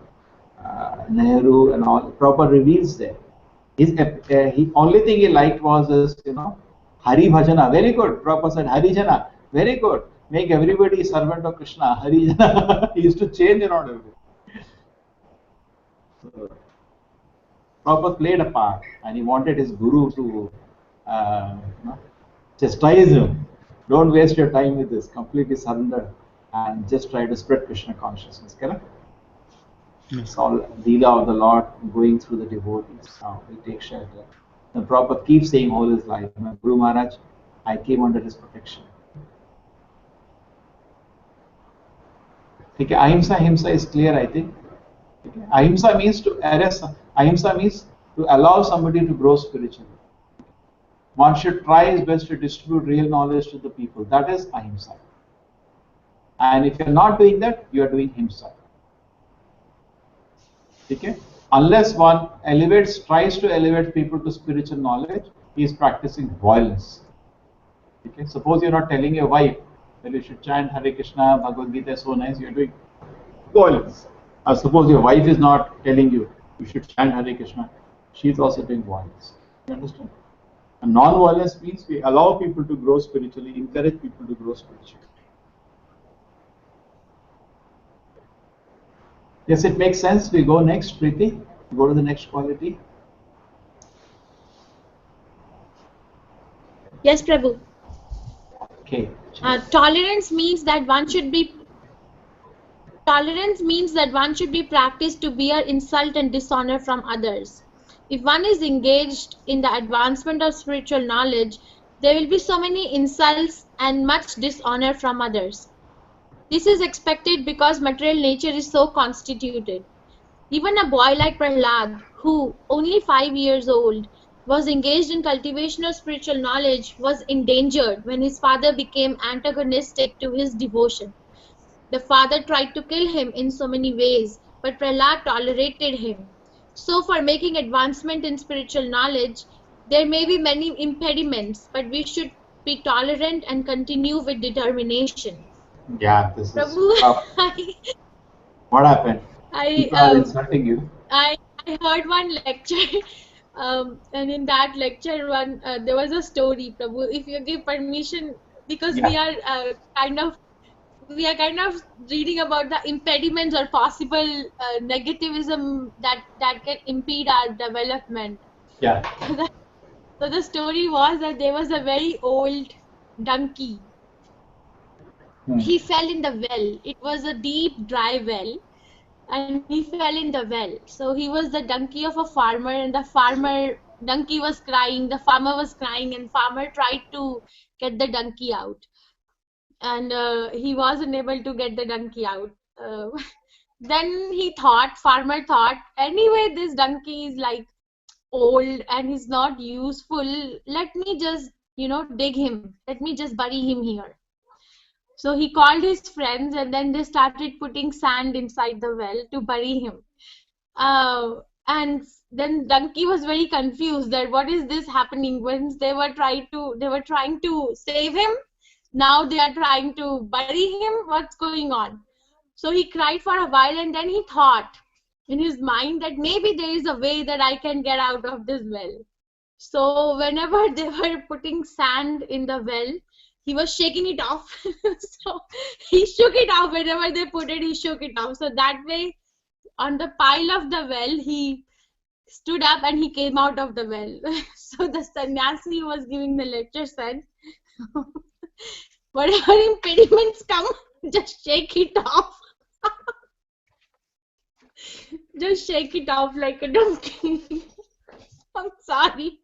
Nehru, and all. Proper reveals there. Only thing he liked was this, Hari Bhajana, very good. Prabhupada said Hari Jana, very good. Make everybody servant of Krishna, Hari Jana. He used to change around everything. So, Prabhupada played a part, and he wanted his guru to chastise him. Don't waste your time with this. Completely surrender and just try to spread Krishna consciousness. Correct? It's all Leela of the Lord going through the devotees. Now we take shelter. The Prabhupada keeps saying all his life, Guru Maharaj, I came under his protection. Okay, ahimsa is clear, I think. Okay. Ahimsa means to arrest. Ahimsa means to allow somebody to grow spiritually. One should try his best to distribute real knowledge to the people. That is ahimsa. And if you're not doing that, you are doing himsa. Okay? Unless one tries to elevate people to spiritual knowledge, he is practicing violence. Okay? Suppose you're not telling your wife that you should chant Hare Krishna, Bhagavad Gita is so nice, you're doing violence. Or suppose your wife is not telling you should chant Hare Krishna, she is also doing violence. You understand? And non-violence means we allow people to grow spiritually, encourage people to grow spiritually. Yes, it makes sense. We go next, Preeti. Go to the next quality. Yes, Prabhu. Okay. Tolerance means that one should be practiced to bear insult and dishonor from others. If one is engaged in the advancement of spiritual knowledge, there will be so many insults and much dishonor from others. This is expected because material nature is so constituted. Even a boy like Prahlad, who, only 5 years old, was engaged in cultivation of spiritual knowledge, was endangered when his father became antagonistic to his devotion. The father tried to kill him in so many ways, but Prahlad tolerated him. So for making advancement in spiritual knowledge, there may be many impediments, but we should be tolerant and continue with determination. Yeah, this is Prabhu, what happened? I People are insulting you. I heard one lecture, and in that lecture, there was a story, Prabhu. If you give permission, because Yeah. we are kind of reading about the impediments or possible negativism that can impede our development. Yeah. So the story was that there was a very old donkey. He fell in the well. It was a deep, dry well, and he fell in the well. So he was the donkey of a farmer, and the donkey was crying, the farmer was crying, and farmer tried to get the donkey out, and he wasn't able to get the donkey out. Then farmer thought, anyway, this donkey is like old and he's not useful. Let me just, dig him. Let me just bury him here. So he called his friends, and then they started putting sand inside the well to bury him. And then donkey was very confused that what is this happening. Once they were trying to save him, now they are trying to bury him. What's going on? So he cried for a while, and then he thought in his mind that maybe there is a way that I can get out of this well. So whenever they were putting sand in the well, he was shaking it off. So he shook it off. Whenever they put it, he shook it off. So that way, on the pile of the well, he stood up and he came out of the well. So the sannyasi was giving the lecture said, whatever impediments come, just shake it off. Just shake it off like a donkey. I'm sorry.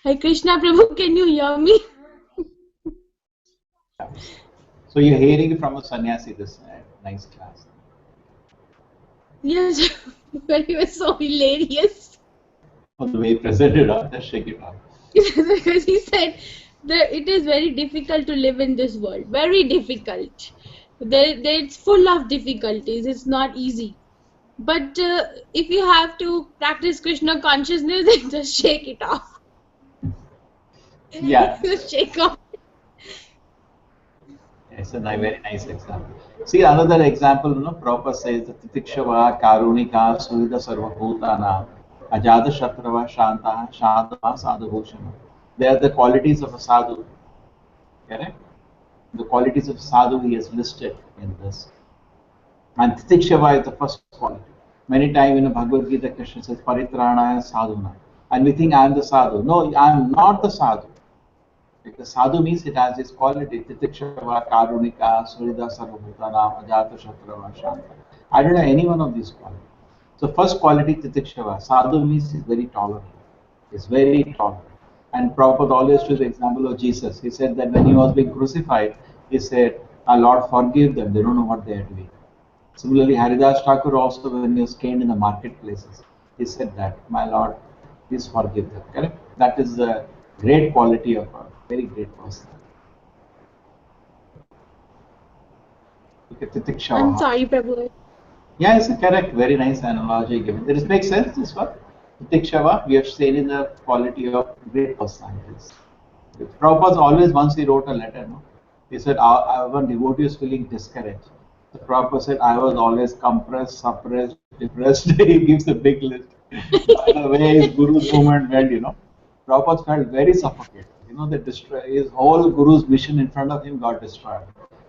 Hey Krishna Prabhu, can you hear me? So you're hearing from a sannyasi this nice class. Yes, but it was so hilarious. On the way he presented, just shake it off. Because he said that it is very difficult to live in this world. Very difficult. It's full of difficulties. It's not easy. But if you have to practice Krishna consciousness, then just shake it off. Yeah. Just shake off. It's a very nice example. See, another example, Prabhupada says that Titikshava, Karunika, Surida Sarvabhutana, Ajada Shatrava, Shanta, Shadava, Sadhubhushana. They are the qualities of a sadhu, correct? The qualities of sadhu he has listed in this. And Titikshava is the first quality. Many times in Bhagavad Gita, Krishna says, Paritranaya sadhuna. And we think I am the sadhu. No, I am not the sadhu. Because sadhu means it has this quality, titikshava, karunika, surida sarvabhutana, ajata shatrava, shanta. I don't have any one of these qualities. So first quality, titikshava. Sadhu means is very tolerant. Is very tolerant. And Prabhupada always took the example of Jesus. He said that when he was being crucified, he said, "Our Lord, forgive them. They don't know what they are doing." Similarly, Haridas Thakur also, when he was caned in the marketplaces, he said that, "My Lord, please forgive them." Correct? That is the great quality of a very great person. Look at I'm Titiksha. sorry, Prabhu. Yeah, it's a correct, very nice analogy given. Does it make sense, this one? Titikshava, we have seen in the quality of great personalities. Prabhupada always, once he wrote a letter, no? He said, one devotee is feeling discouraged. The Prabhupada said, I was always compressed, suppressed, depressed. He gives a big list. By the way his Guru's movement went, Prabhupada felt very suffocated. His whole Guru's mission in front of him got destroyed.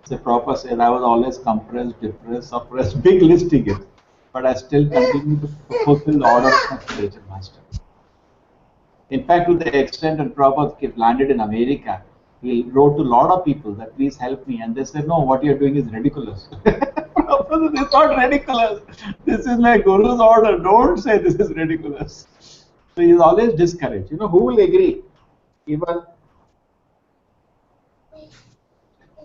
So Prabhupada said, I was always compressed, depressed, suppressed, big list he gives. But I still continue to fulfill the order of my spiritual master. In fact, to the extent that Prabhupada landed in America, he wrote to a lot of people that please help me. And they said, no, what you're doing is ridiculous. Prabhupada said, it's not ridiculous. This is my Guru's order. Don't say this is ridiculous. So he's always discouraged. Who will agree? Even,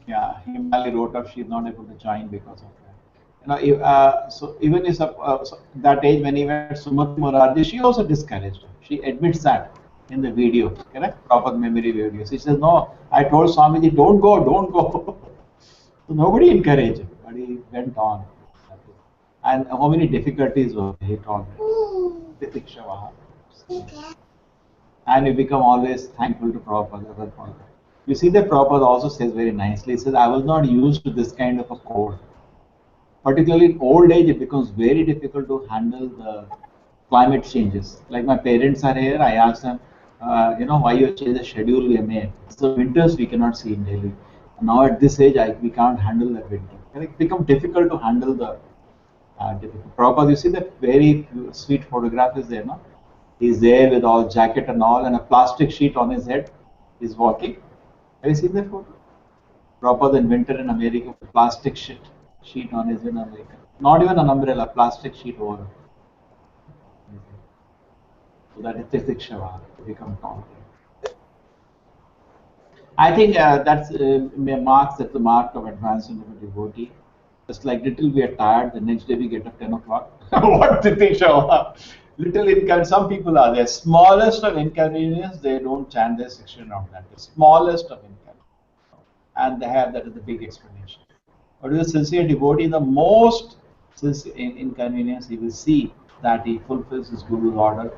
yeah, Himali wrote up, she's not able to join because of that. So even so that age when he went Sumati Morarji, she also discouraged him. She admits that in the video, correct? Proper memory videos. She says, no, I told Swamiji, don't go, don't go. So nobody encouraged him, but he went on. And how many difficulties were he told me. And we become always thankful to Prabhupada. You see that Prabhupada also says very nicely, he says, I was not used to this kind of a cold. Particularly in old age, it becomes very difficult to handle the climate changes. Like my parents are here, I ask them, why you change the schedule we have made. So winters we cannot see in Delhi. Now at this age, we can't handle that winter. And it becomes difficult to handle the difficult. Prabhupada, you see that very sweet photograph is there, no? He's there with all jacket and all, and a plastic sheet on his head. He's walking. Have you seen that photo? Prabhupada in winter in America with plastic sheet on his head in America. Not even an umbrella, plastic sheet over. So that is Titikshava, to become tolerant. I think that's marks the mark of advancement of a devotee. Just like little we are tired, the next day we get up 10 o'clock. What Titikshava? Little inconvenience. Some people are there. Smallest of inconvenience, they don't chant their 16 round. That is smallest of inconvenience. And they have that as a big explanation. But with a sincere devotee, the most sincere inconvenience, he will see that he fulfills his Guru's order,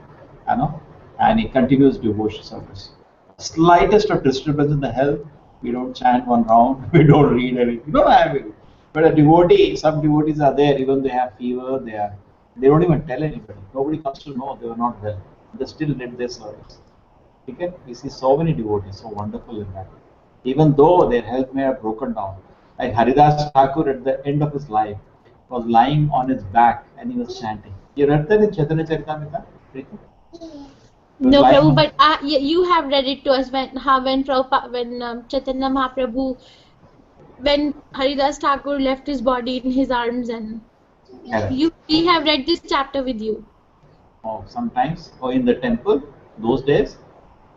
and he continues devotion service. Slightest of disturbance in the health, we don't chant one round, we don't read anything, we don't have it. But a devotee, some devotees are there, even they have fever, they don't even tell anybody. Nobody comes to know they were not well. They still did their service. Okay? We see so many devotees, so wonderful in that. Even though their health may have broken down. Like Haridas Thakur at the end of his life was lying on his back and he was chanting. You read that in Chaitanya Charitamrita? No, Prabhu, but you have read it to us when Chaitanya Mahaprabhu when Haridas Thakur left his body in his arms, and Correct. we have read this chapter with you Oh, sometimes, or in the temple, those days,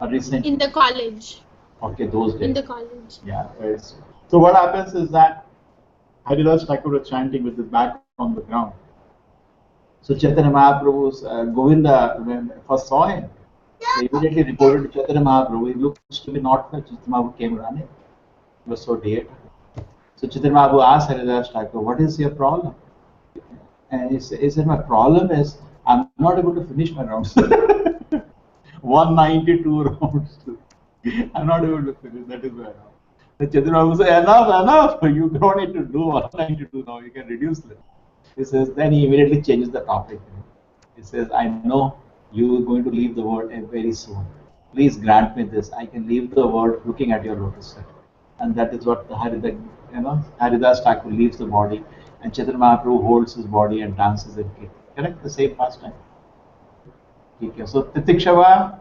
or recently? in the college. Okay, those In days. the college. Yeah, very soon. So what happens is that Haridas Thakur was chanting with his back on the ground. So Chaitanya Mahaprabhu's Govinda, when first saw him, they immediately reported to Chaitanya Mahaprabhu. He looks to be not well. Chaitanya Mahaprabhu came running. He was so dear. So Chaitanya Mahaprabhu asked Haridas Thakur, "What is your problem?" And he said, "My problem is I'm not able to finish my rounds. 192 rounds. I'm not able to finish. That is why." The Chaitanya Mahaprabhu said, enough. You don't need to do 192 now. You can reduce it. He says, then he immediately changes the topic. He says, I know you are going to leave the world very soon. Please grant me this. I can leave the world looking at your lotus feet. And that is what Haridas Thakur leaves the body, and Chaitanya Mahaprabhu holds his body and dances and kid. Correct? The same pastime. Okay. So Titikshava,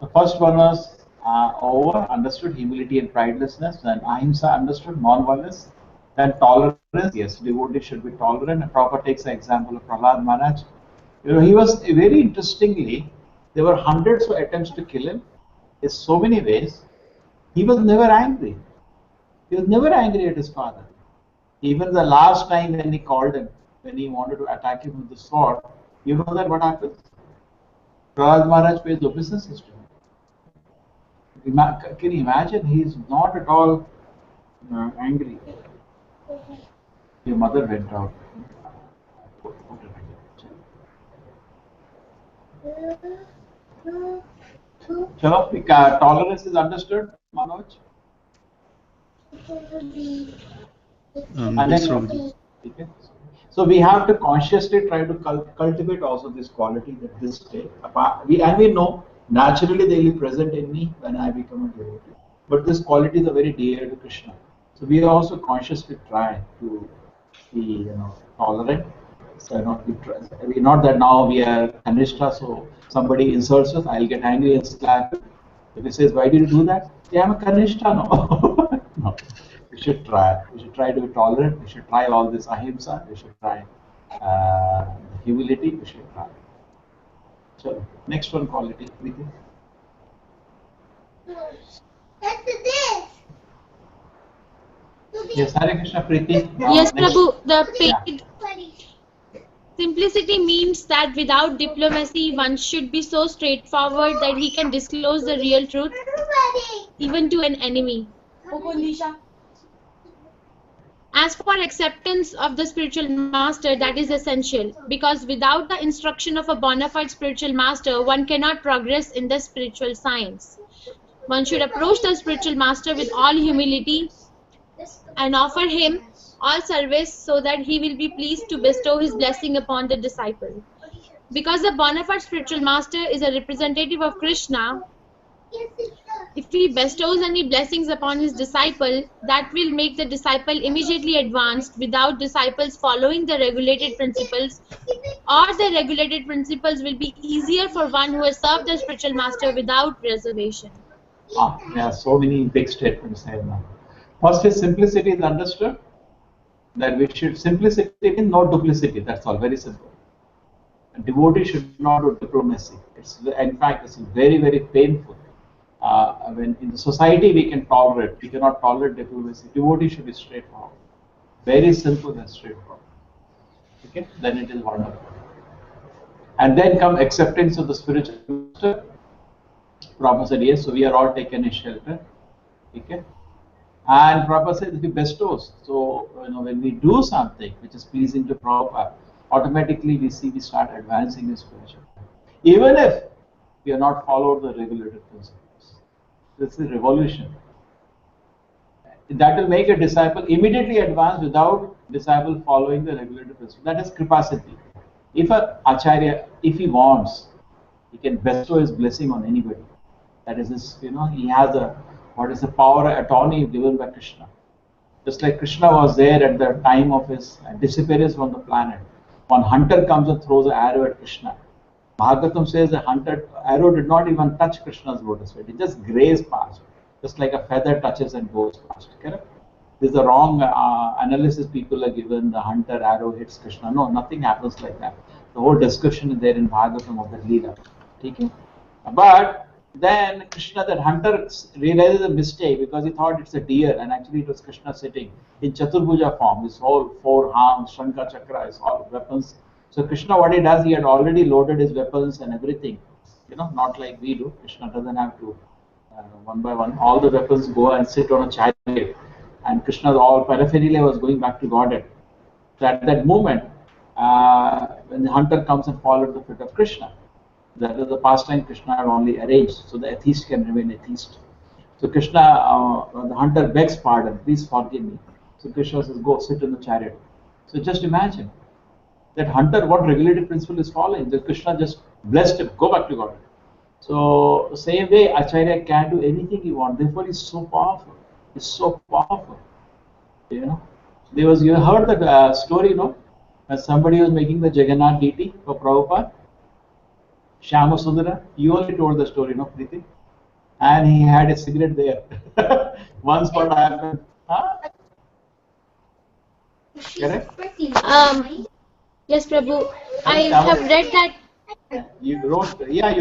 the first one was over, understood humility and pridelessness, and ahimsa, understood non-violence. Then tolerance, yes, devotee should be tolerant. And Prabhupada takes the example of Prahlad Maharaj. He was very interestingly, there were hundreds of attempts to kill him in so many ways. He was never angry. He was never angry at his father. Even the last time when he called him, when he wanted to attack him with the sword, you know that what happens? Prahlad Maharaj pays obeisances to him. Can you imagine? He is not at all angry. Your mother went out. Chalo, tolerance is understood, Manoj? And Yes, then, Prabhuji. okay. So we have to consciously try to cultivate also this quality, that this state. We know naturally they will be present in me when I become a devotee. But this qualities are very dear to Krishna. So we also consciously try to be, tolerant. So not that now we are Kanishta, so somebody insults us, I'll get angry and slap him. If he says, why did you do that? Yeah, I'm a Kanishta, no. No. We should try. We should try to be tolerant. We should try all this ahimsa. We should try humility. We should try. So next one, quality. Preeti. Yes, Hare Krishna, Preeti. Now Yes, next. Prabhu, the Yeah. paid simplicity means that without diplomacy, one should be so straightforward that he can disclose the real truth, even to an enemy. As for acceptance of the spiritual master, that is essential, because without the instruction of a bona fide spiritual master, one cannot progress in the spiritual science. One should approach the spiritual master with all humility and offer him all service so that he will be pleased to bestow his blessing upon the disciple. Because the bona fide spiritual master is a representative of Krishna, if he bestows any blessings upon his disciple, that will make the disciple immediately advanced without disciples following the regulated principles, or the regulated principles will be easier for one who has served the spiritual master without reservation. There are so many big statements here now. First is simplicity is understood. That we should simplicity means no duplicity. That's all. Very simple. A devotee should not do diplomacy. In fact, it's very, very painful. When in the society we can tolerate, we cannot tolerate diplomacy. Devotee should be straightforward. Very simple and straightforward. Okay, then it is wonderful. And then come acceptance of the spiritual master. Prabhupada said, yes, so we are all taken in shelter. Okay. And Prabhupada said, he bestows. So, when we do something which is pleasing to Prabhupada, automatically we start advancing in spiritual. Even if we are not followed the regulated principles. This is revolution. That will make a disciple immediately advance without disciple following the regulated principles. That is Kripasiddhi. If a Acharya, if he wants, he can bestow his blessing on anybody. That is his, he has the power of attorney given by Krishna. Just like Krishna was there at the time of his disappearance from the planet. One hunter comes and throws an arrow at Krishna. Bhagavatam says the hunter arrow did not even touch Krishna's lotus feet. It just grazed past, just like a feather touches and goes past. Correct? There's a wrong analysis people are given. The hunter arrow hits Krishna. No, nothing happens like that. The whole discussion is there in Bhagavatam of the Leela. Okay? But then Krishna, that hunter, realizes a mistake because he thought it's a deer, and actually it was Krishna sitting in Chaturbhuja form. His whole four arms, Shankha Chakra, his all weapons. So Krishna, what he does, he had already loaded his weapons and everything. Not like we do. Krishna doesn't have to one by one. All the weapons go and sit on a chariot, and Krishna's all paraphernalia was going back to Godhead. So at that moment, when the hunter comes and follows the foot of Krishna, that is the pastime Krishna had only arranged, so the atheist can remain atheist. So Krishna, the hunter begs pardon, please forgive me. So Krishna says, go sit in the chariot. So just imagine that hunter, what regulative principle is following? That Krishna just blessed him, go back to God. So same way, Acharya can do anything he wants. Therefore, he's so powerful. He's so powerful. You heard that story, no? When somebody was making the Jagannath deity for Prabhupada, Shyama Sundara, you only told the story, no, Preeti? And he had a cigarette there. Once what happened? Huh? Correct? Yes, Prabhu. I have read that. You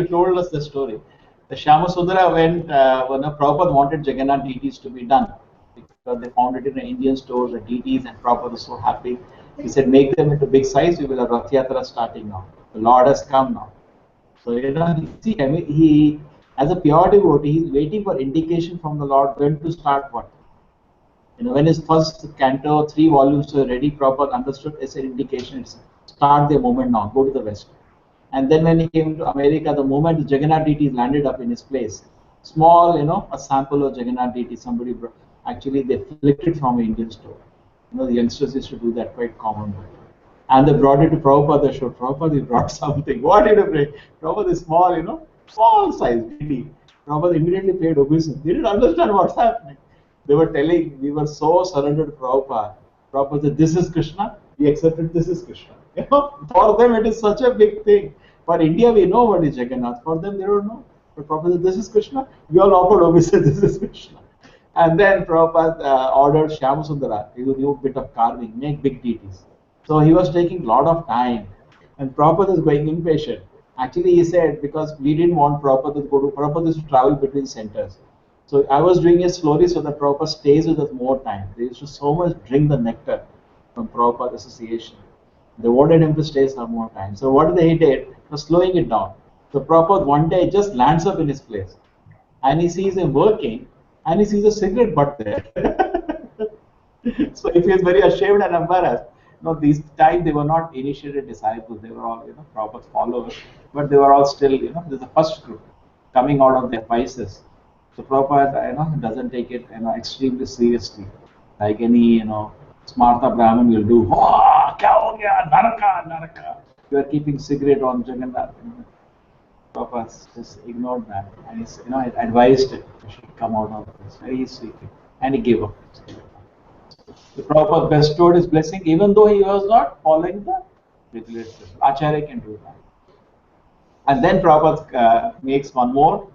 told us the story. The Shyama Sundara went when Prabhupada wanted Jagannath deities to be done because they found it in an Indian store, the deities, and Prabhupada was so happy. He said, make them into big size. We will have Rath Yatra starting now. The Lord has come now. So see, he as a pure devotee, he is waiting for indication from the Lord when to start what. When his first canto, 3 volumes were ready, Prabhupada understood as an indication. It's start the movement now. Go to the west. And then when he came to America, the moment the Jagannath deity landed up in his place, small, a sample of Jagannath deity, somebody brought, actually they flicked it from an Indian store. The youngsters used to do that quite common. And they brought it to Prabhupada, they showed, Prabhupada, you brought something. What did you bring? Prabhupada is small, small size deity. Prabhupada immediately paid obeisance. They didn't understand what's happening. They were telling, we were so surrendered to Prabhupada. Prabhupada said, this is Krishna. We accepted this is Krishna. For them it is such a big thing. For India, we know what is Jagannath. For them, they don't know. But Prabhupada said, this is Krishna. We all offered obeisance, this is Krishna. And then Prabhupada ordered Shyama Sundara, he knew a bit of carving, make big deities. So he was taking a lot of time. And Prabhupada is going impatient. Actually, he said, because we didn't want Prabhupada to go to, Prabhupada is to travel between centers. So I was doing it slowly so that Prabhupada stays with us more time. They used to so much drink the nectar from Prabhupada association. They wanted him to stay some more time. So what he did was slowing it down. So Prabhupada one day just lands up in his place. And he sees him working and he sees a cigarette butt there. So he feels very ashamed and embarrassed. These time they were not initiated disciples, they were all, Prabhupada's followers, but they were all still, there's a first group coming out of their vices. So Prabhupada, doesn't take it, extremely seriously, like any, smarta Brahmin will do. Oh, kya ho gaya? Naraka, naraka. You are keeping cigarette on Jagannath. Prabhupada just ignored that, and he's, advised it. You should come out of this very sweetly, and he gave up. The Prabhupada bestowed his blessing, even though he was not following the regulations. Acharya can do that. And then Prabhupada makes one more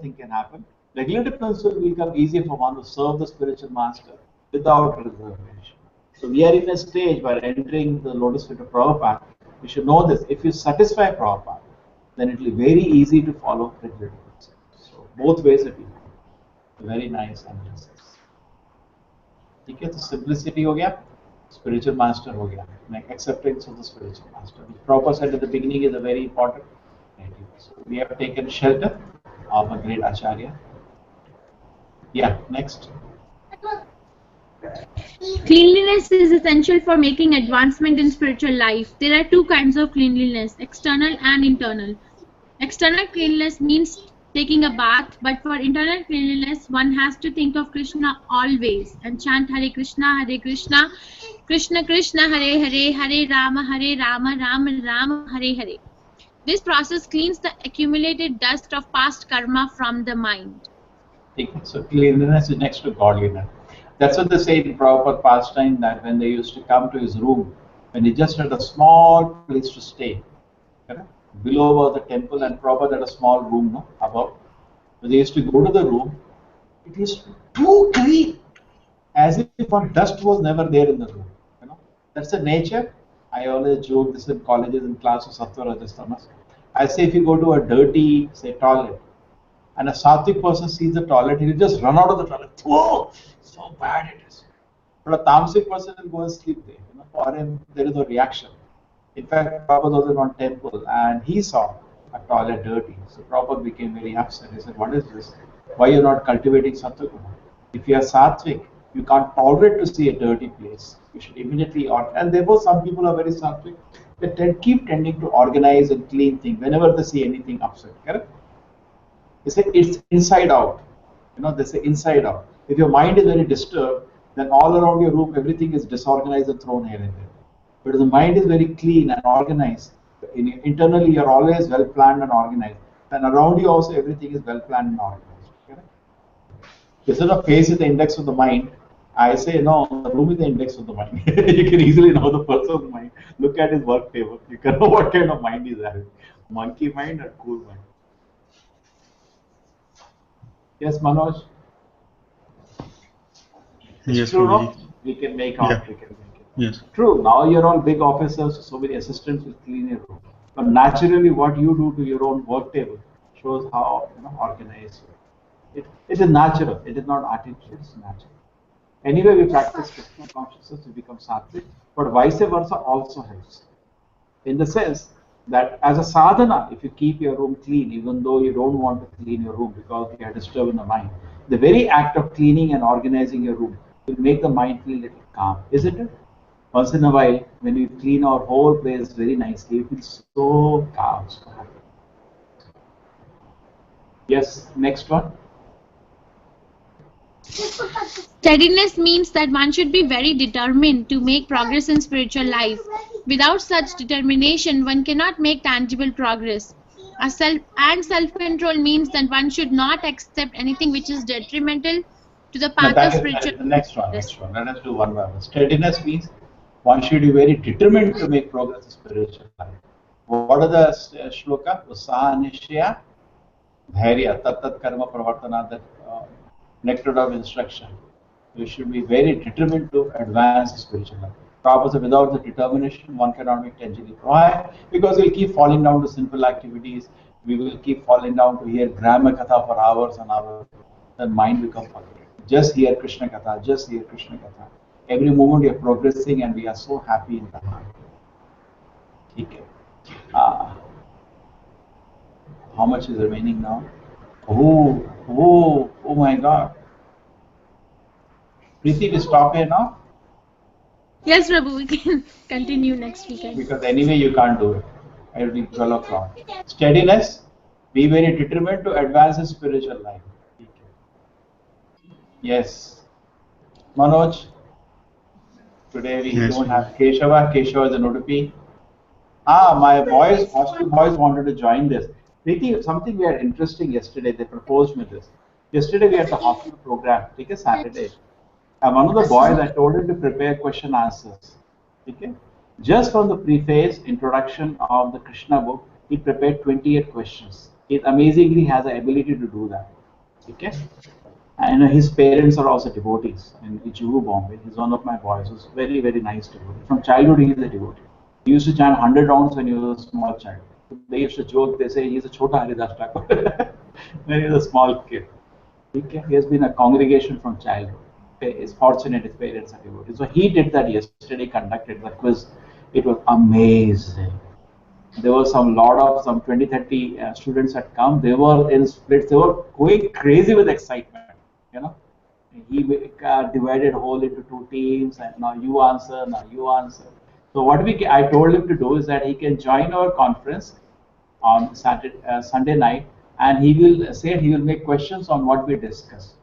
thing can happen. Regulative principle will become easier for one to serve the spiritual master without reservation. So we are in a stage where entering the lotus feet of Prabhupada. We should know this. If you satisfy Prabhupada, then it will be very easy to follow regulative principle. So both ways it will be. Very nice analysis. ठीक है, तो simplicity हो गया, spiritual master हो गया, like acceptance of the spiritual master. The proper said at the beginning is a very important. So we have taken shelter of a great acharya. Yeah, next. Cleanliness is essential for making advancement in spiritual life. There are 2 kinds of cleanliness, external and internal. External cleanliness means taking a bath, but for internal cleanliness, one has to think of Krishna always and chant Hare Krishna, Krishna Krishna, Hare Hare, Hare Rama, Rama Rama, Hare Hare. This process cleans the accumulated dust of past karma from the mind. So cleanliness is next to godliness. That's what they say in Prabhupada pastime, that when they used to come to his room, when he just had a small place to stay, correct? Below was the temple, and Prabhupada had a small room above. So they used to go to the room. It is too clean. as if dust was never there in the room. You know, that's the nature. I always joke this in colleges and classes, Sattva Rajastamas. I say if you go to a dirty, say, toilet, and a Sattvic person sees the toilet, he will just run out of the toilet. Whoa, so bad it is. But a Tamasic person will go and sleep there. You know, for him, there is no reaction. In fact, Prabhupada was in one temple and he saw a toilet dirty. So Prabhupada became very upset. He said, what is this? Why are you not cultivating Sattva-guna? If you are Sattvic, you can't tolerate to see a dirty place. You should immediately order. And therefore, some people are very Sattvic. They keep tending to organize and clean things whenever they see anything upset. Correct? They say it's inside out. You know, they say inside out. If your mind is very disturbed, then all around your room, everything is disorganized and thrown here and there. But if the mind is very clean and organized, internally you're always well planned and organized, and around you also everything is well planned and organized. Correct? Instead of face is the index of the mind, I say no, the room is the index of the mind. You can easily know the person's mind. Look at his work table. You can know what kind of mind he's having. Monkey mind or cool mind. Yes, Manoj? It's Yes, true, no? Prabhuji. We can make Yeah. out, we can make it. Yes. True, now you're all big officers, so many assistants will clean your room. But naturally, what you do to your own work table shows how organized you are. It is natural, it is not artificial, it's natural. Anyway, we practice Krishna consciousness to become sattvic, but vice versa also helps. In the sense that as a sadhana, if you keep your room clean, even though you don't want to clean your room because you are disturbing the mind, the very act of cleaning and organizing your room will make the mind feel a little calm, isn't it? Once in a while, when we clean our whole place very nicely, we feel so calm, so happy. Yes, next one. Steadiness means that one should be very determined to make progress in spiritual life. Without such determination, one cannot make tangible progress. Self-control means that one should not accept anything which is detrimental to the No, path of that spiritual is the next one. progress. Next one. Let us do one by one. Steadiness means one should be very determined to make progress in spiritual life. What are the shloka? Usaha nishya, dhairya, tat karma pravartana, that nectar of instruction. You should be very determined to advance spiritual life. Prabhupada said, without the determination, one cannot make tangible progress because we'll keep falling down to simple activities. We will keep falling down to hear grammar katha for hours and hours. Then mind becomes forgotten. Just hear Krishna katha, just hear Krishna katha. Every moment you're progressing and we are so happy in the heart. Okay. Uh, how much is remaining now? Oh my God. Preeti, we stop here now? Yes, Prabhu, we can continue next weekend. Because anyway you can't do it. It will be 12 o'clock. Steadiness, be very determined to advance in spiritual life. Yes. Manoj, today we Yes, don't have Prabhuji. Keshava. Keshava is an Udupi. My boys, hostel boys wanted to join this. Preeti, something we had interesting yesterday, they proposed me this. Yesterday we had the hostel program, okay, Saturday. And one of the boys, I told him to prepare question answers. Okay? Just from the preface, introduction of the Krishna book, he prepared 28 questions. He amazingly has the ability to do that. Okay? And his parents are also devotees in Ichuru, Bombay. He's one of my boys who's very, very nice devotee. From childhood, he is a devotee. He used to chant 100 rounds when he was a small child. They used to joke, they say he's a Chota Haridas Thakur when he was a small kid. Okay? He has been a congregation from childhood. Is fortunate his parents are devotees. So he did that yesterday, conducted the quiz. It was amazing. There was some lot of some 20, 30 students had come. They were in splits. They were going crazy with excitement. You know, he divided whole into two teams, and now you answer, now you answer. So what I told him to do is that he can join our conference on Sunday night, and he will say he will make questions on what we discuss.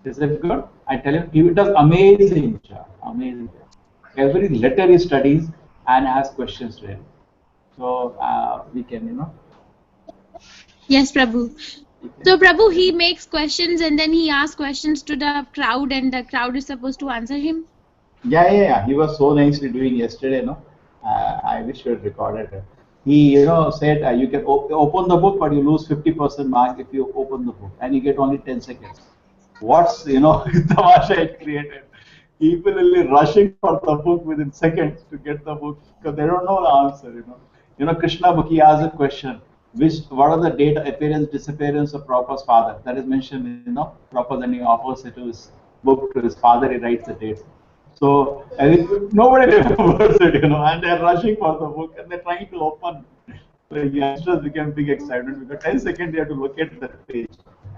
Is it good? I tell him he does amazing job, amazing job. Every letter he studies and asks questions to him. So we can, Yes, Prabhu. So, Prabhu, he makes questions and then he asks questions to the crowd, and the crowd is supposed to answer him. Yeah. He was so nicely doing yesterday, I wish you had recorded it. He, said you can open the book, but you lose 50% mark if you open the book, and you get only 10 seconds. What's, tamasha it created? People will be rushing for the book within seconds to get the book because they don't know the answer. Krishna Mukhi asked a question: what are the date, appearance, disappearance of Prabhupada's father? That is mentioned, Prabhupada, when he offers it to his book to his father, he writes the dates. So nobody remembers it, and they're rushing for the book and they're trying to open. The youngsters became big excitement because 10 seconds they have to look at that page.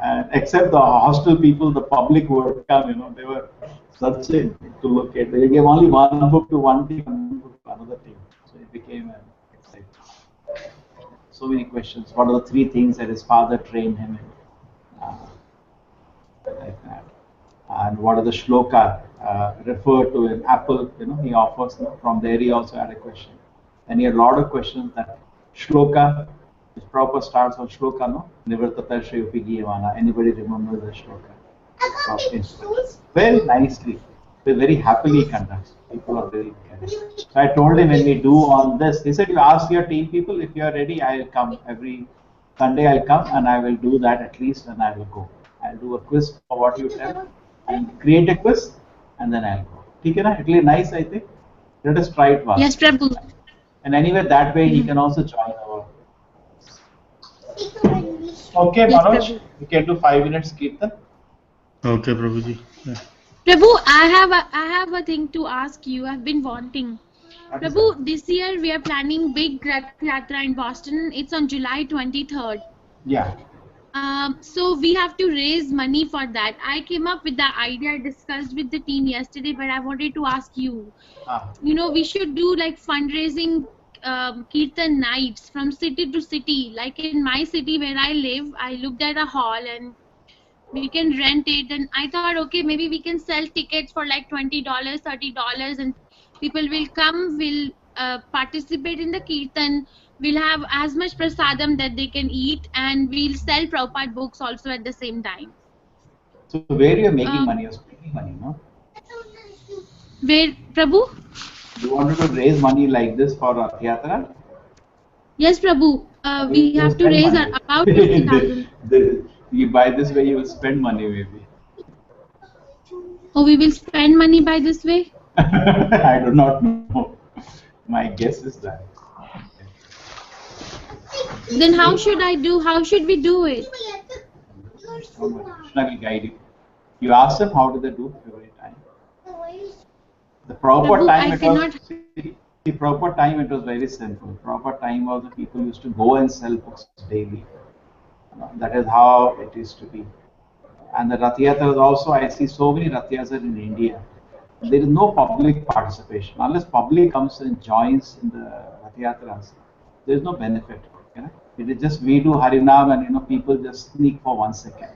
And except the hostel people, the public who would come, they were searching to look at. They gave only one book to one team and one book to another team. So it became an excitement. So many questions. What are the three things that his father trained him in? Like that. And what are the shloka referred to in Apple? He offers from there. He also had a question, and he had a lot of questions that shloka, which proper starts on shloka, no? Nivartata Shri Giyavana. Anybody remember the shloka? Very nicely, very happily conducts. People are very encouraged. So I told him when we do on this, he said, you ask your team people if you are ready. I'll come every Sunday. I'll come and I will do that at least, and I will go. I'll do a quiz for what you tell and create a quiz and then I'll go. Okay, na? It'll be nice, I think. Let us try it once. Yes, Prabhu. And anyway, that way he can also join our. Okay, Yes, Manoj, Prabhu. we can do 5 minutes Kirtan. Okay, Prabhuji. Yeah. Prabhu, I have a thing to ask you. I've been wanting. Prabhu, this year we are planning big Rath Yatra in Boston. It's on July 23rd. Yeah. So we have to raise money for that. I came up with the idea. I discussed with the team yesterday, but I wanted to ask you. We should do like fundraising Kirtan nights from city to city. Like in my city where I live, I looked at a hall and we can rent it. And I thought, okay, maybe we can sell tickets for like $20, $30, and people will come, will participate in the Kirtan. We'll have as much prasadam that they can eat, and we'll sell Prabhupada books also at the same time. So where you're making money, you're spending money, no? Where, Prabhu? You wanted to raise money like this for Rath Yatra? Yes, Prabhu. We You have to spend raise money. about 50,000. You buy this way, you will spend money maybe. Oh, we will spend money by this way? I do not know. My guess is that. Then how should I do? How should we do it? Krishna will guide you. You ask them how do they do every time. The proper Prabhu, time I it cannot. was. The proper time it was very simple. Proper time was the people used to go and sell books daily. That is how it used to be. And the Rath Yatras also, I see so many Rath Yatras in India. There is no public participation. Unless public comes and joins in the Rath Yatras, there is no benefit. It is just we do Harinam and people just sneak for 1 second.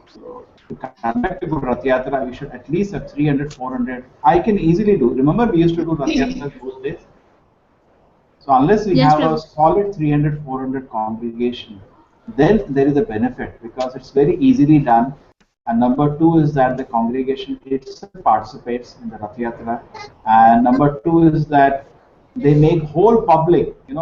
So to conduct a good Rath Yatra, we should at least have 300, 400. I can easily do. Remember we used to do Rath Yatra those days? So unless we Yes, have a Prabhu. solid 300, 400 congregation, then there is a benefit because it's very easily done. And number two is that the congregation itself participates in the Rath Yatra. And number two is that they make whole public, en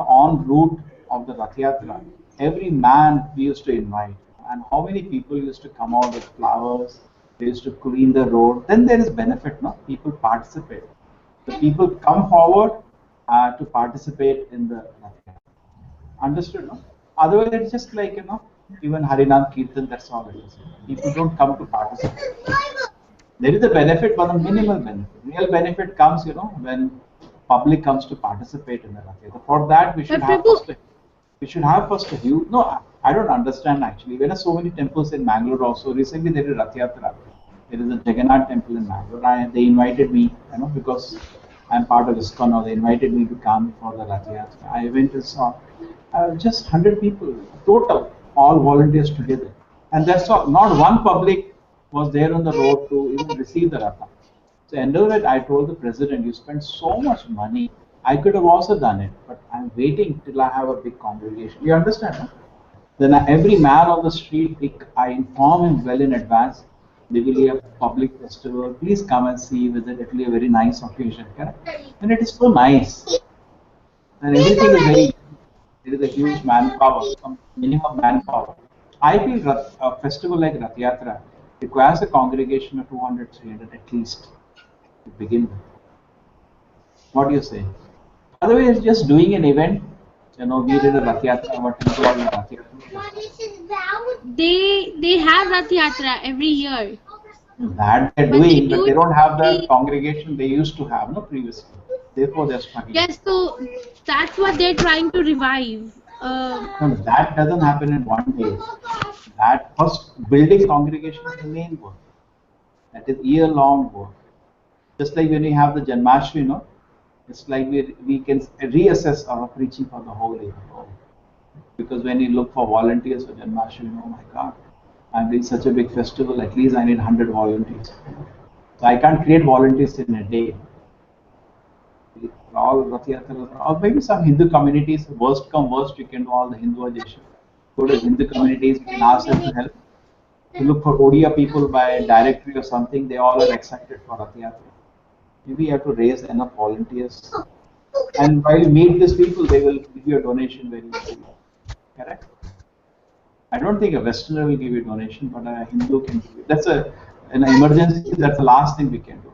route of the Rath Yatra. Every man we used to invite. And how many people used to come out with flowers? They used to clean the road. Then there is benefit, no? People participate. The people come forward to participate in the Rath Yatra. Understood, no? Otherwise, it's just like, even Harinam Kirtan, that's all it is. People don't come to participate. There is a benefit, but a minimal benefit. Real benefit comes, when public comes to participate in the Rath Yatra. For that, we should But have Prabhu, first a huge. No, I don't understand actually. There are so many temples in Mangalore also. Recently, there is Rath Yatra. There is a Jagannath temple in Mangalore. They invited me, because I'm part of ISKCON now. They invited me to come for the Rath Yatra. I went and saw just 100 people total, all volunteers together. And that's all. Not one public was there on the road to even receive the Ratha. So end of it, I told the president, you spend so much money. I could have also done it, but I'm waiting till I have a big congregation. You understand? No? Then every man on the street, I inform him well in advance. There will be a public festival. Please come and see visit. It will be a very nice occasion. Correct? And it is so nice. And everything is very. There is a huge manpower, some minimum manpower. I feel a festival like Rath Yatra requires a congregation of 200, 300 at least to begin with. What do you say? Otherwise, just doing an event, we did a Rath Yatra, our temple had a Rath Yatra. They have Rath Yatra every year. That they're But they doing, do but they it don't have the only. congregation they used to have, no, previously. Therefore, they're struggling. Yes, so that's what they're trying to revive. No, that doesn't happen in one day. That first building congregation is the main work. That is year-long work. Just like when we have the Janmashtami, it's like we can reassess our preaching for the whole year. Because when you look for volunteers for Janmashtami, oh my God, I'm doing such a big festival, at least I need 100 volunteers. So I can't create volunteers in a day. All Rath Yatras, or maybe some Hindu communities, worst come worst, you can do all the Hinduization. Go to Hindu communities, you can ask them to help. You look for Odia people by directory or something, they all are excited for Rath Yatra. Maybe you have to raise enough volunteers. And while you meet these people, they will give you a donation very easily. Correct? I don't think a Westerner will give you a donation, but a Hindu can give you. That's an emergency, that's the last thing we can do.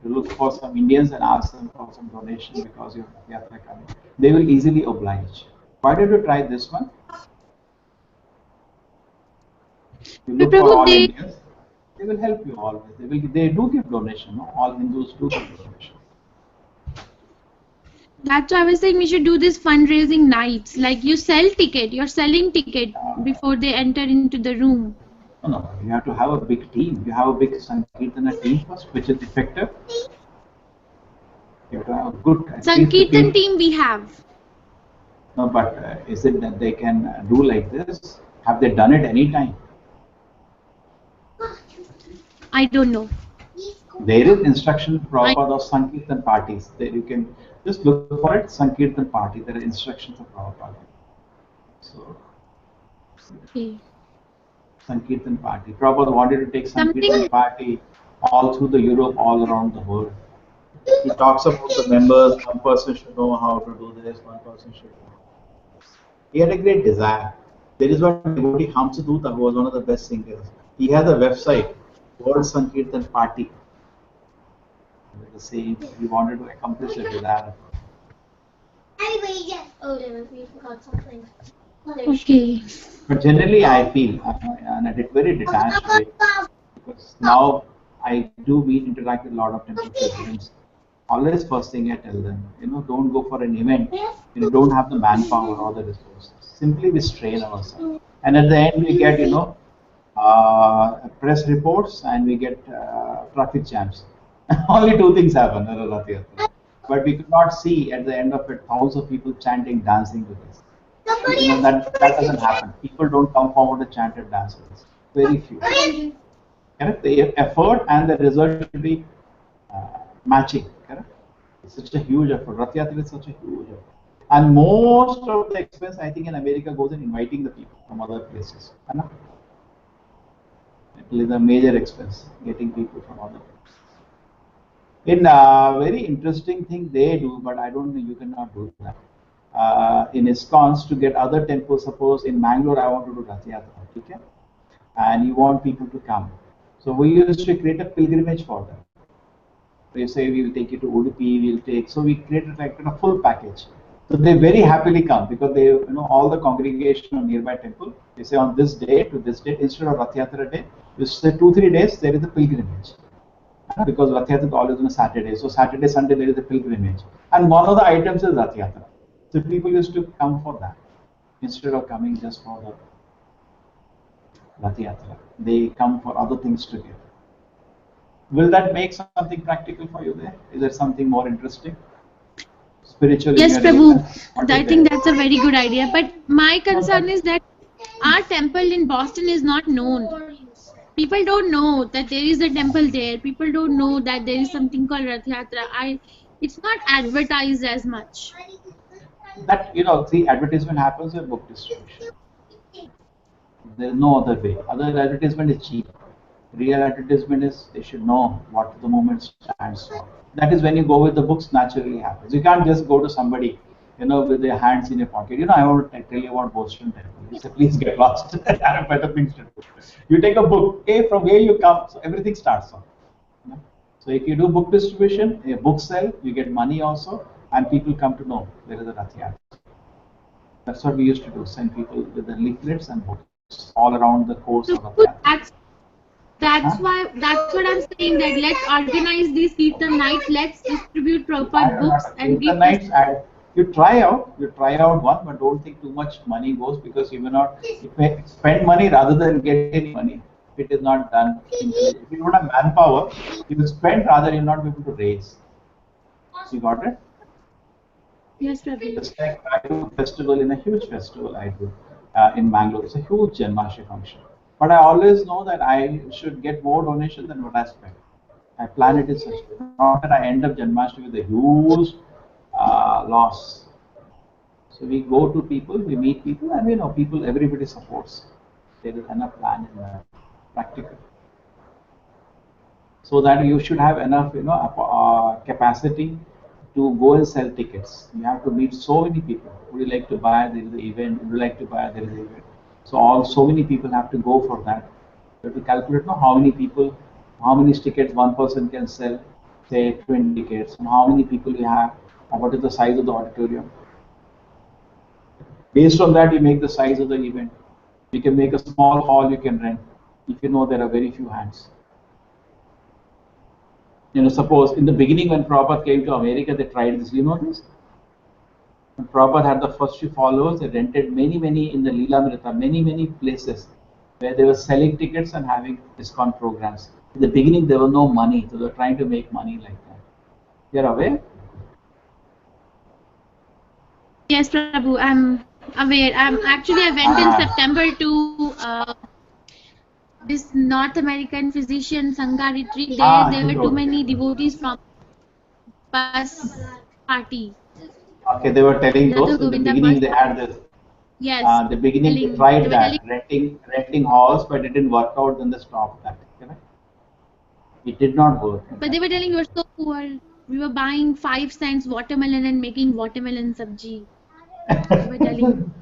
To look for some Indians and ask them for some donation because you're Yatra coming. They will easily oblige. Why don't you try this one? You But look for Prabhu, all Indians. They will help you always. They do give donation. No? All Hindus do give donation. that's why I was saying we should do this fundraising nights. Like you sell ticket, you're selling ticket before they enter into the room. No, you have to have a big team. You have a big Sankirtana team first, which is effective. You have to have a good. Sankirtan team we have. No, but is it that they can do like this? Have they done it any time? I don't know. There is instruction Prabhupada of Sankirtan parties. There you can just look for it, Sankirtan party. There are instructions of Prabhupada. So, Okay. Sankirtan party. Prabhupada wanted to take Sankirtan Something. party all through the Europe, all around the world. He talks about the members, one person should know how to do this, one person should know. He had a great desire. There is one devotee, Hamsaduta, who was one of the best singers. He has a website, World Sankirtan Party. The same, he wanted to accomplish a desire. Oh, we forgot something. Okay. But generally, I feel, and I did very detached way, because now I do interact with a lot of temple presidents. Always first thing I tell them, don't go for an event. You don't have the manpower or the resources. Simply we strain ourselves, and at the end we get, press reports and we get traffic jams. Only two things happen at a Rath Yatra. But we could not see at the end of it thousands of people chanting, dancing with us. That doesn't happen. People don't come forward to chant and dance with us. Very few. Correct? The effort and the result should be matching. Correct? It's such a huge effort. Rath Yatra is such a huge effort. And most of the expense, I think, in America goes in inviting the people from other places. It is a major expense, getting people from other places. In very interesting thing they do, but I don't think you cannot do that. In ISKCONs to get other temples, suppose in Mangalore I want to do Rath Yatra, okay? And you want people to come. So we used to create a pilgrimage for them. We say we will take you to Udupi, so we created like a full package. So they very happily come because they, all the congregation of nearby temple, they say on this day to this date, instead of Rath Yatra day, you say 2-3 days, there is a pilgrimage. Because Rath Yatra is always on a Saturday. So Saturday, Sunday, there is a pilgrimage. And one of the items is Rath Yatra. So people used to come for that instead of coming just for the Rath Yatra. They come for other things together. Will that make something practical for you there? Is there something more interesting? Spiritual Yes, in your Prabhu. I think that's a very good idea. But my concern is that our temple in Boston is not known. People don't know that there is a temple there. People don't know that there is something called Rath Yatra. It's not advertised as much. That, the advertisement happens with book distribution. There's no other way. Other advertisement is cheap. Real advertisement is they should know what the movement stands for. That is when you go with the books naturally happens. You can't just go to somebody with their hands in your pocket. I want to tell you about Boston Temple. He said, please get lost. I have better things to do. You take a book, hey, from where you come, so everything starts off. So if you do book distribution, a book sell, you get money also, and people come to know there is a Rath Yatra. That's what we used to do, send people with the leaflets and books all around the course of Rath Yatra. That's what I'm saying, that let's organize these Kirtan nights, let's distribute proper books and give nights, you try out one, but don't think too much money goes, because you may spend money rather than get any money. If it is not done, if you don't have manpower, you will spend rather you'll not be able to raise. You got it? Yes, Prabhu. It's like I do a festival, in a huge festival I do in Mangalore. It's a huge Janmashtami function. But I always know that I should get more donation than what I spend. I plan it in such a way, not that I end up Janmashtami with a huge loss. So we go to people, we meet people, and people, everybody supports. There is enough plan in that, practical. So that you should have enough, capacity to go and sell tickets. You have to meet so many people. Would you like to buy? There is an event. Would you like to buy? There is an event. So many people have to go for that. You have to calculate how many people, how many tickets one person can sell, say 20 tickets, and how many people you have, and what is the size of the auditorium. Based on that, you make the size of the event. You can make a small hall you can rent if you know there are very few hands. Suppose in the beginning when Prabhupada came to America, they tried this. You know this? When Prabhupada had the first few followers, they rented many in the Leela many places where they were selling tickets and having discount programs. In the beginning, there was no money, so they were trying to make money like that. You're aware? Yes, Prabhu, I'm aware. I went in September to this North American physician Sangha retreat. There were too many devotees from bus party. Okay, they were telling those in the beginning they had this. Yes. The beginning they tried that renting halls, but it didn't work out. Then they stopped that. Correct? It did not work. But they were telling we were so poor. We were buying 5 cents watermelon and making watermelon sabji. They were telling.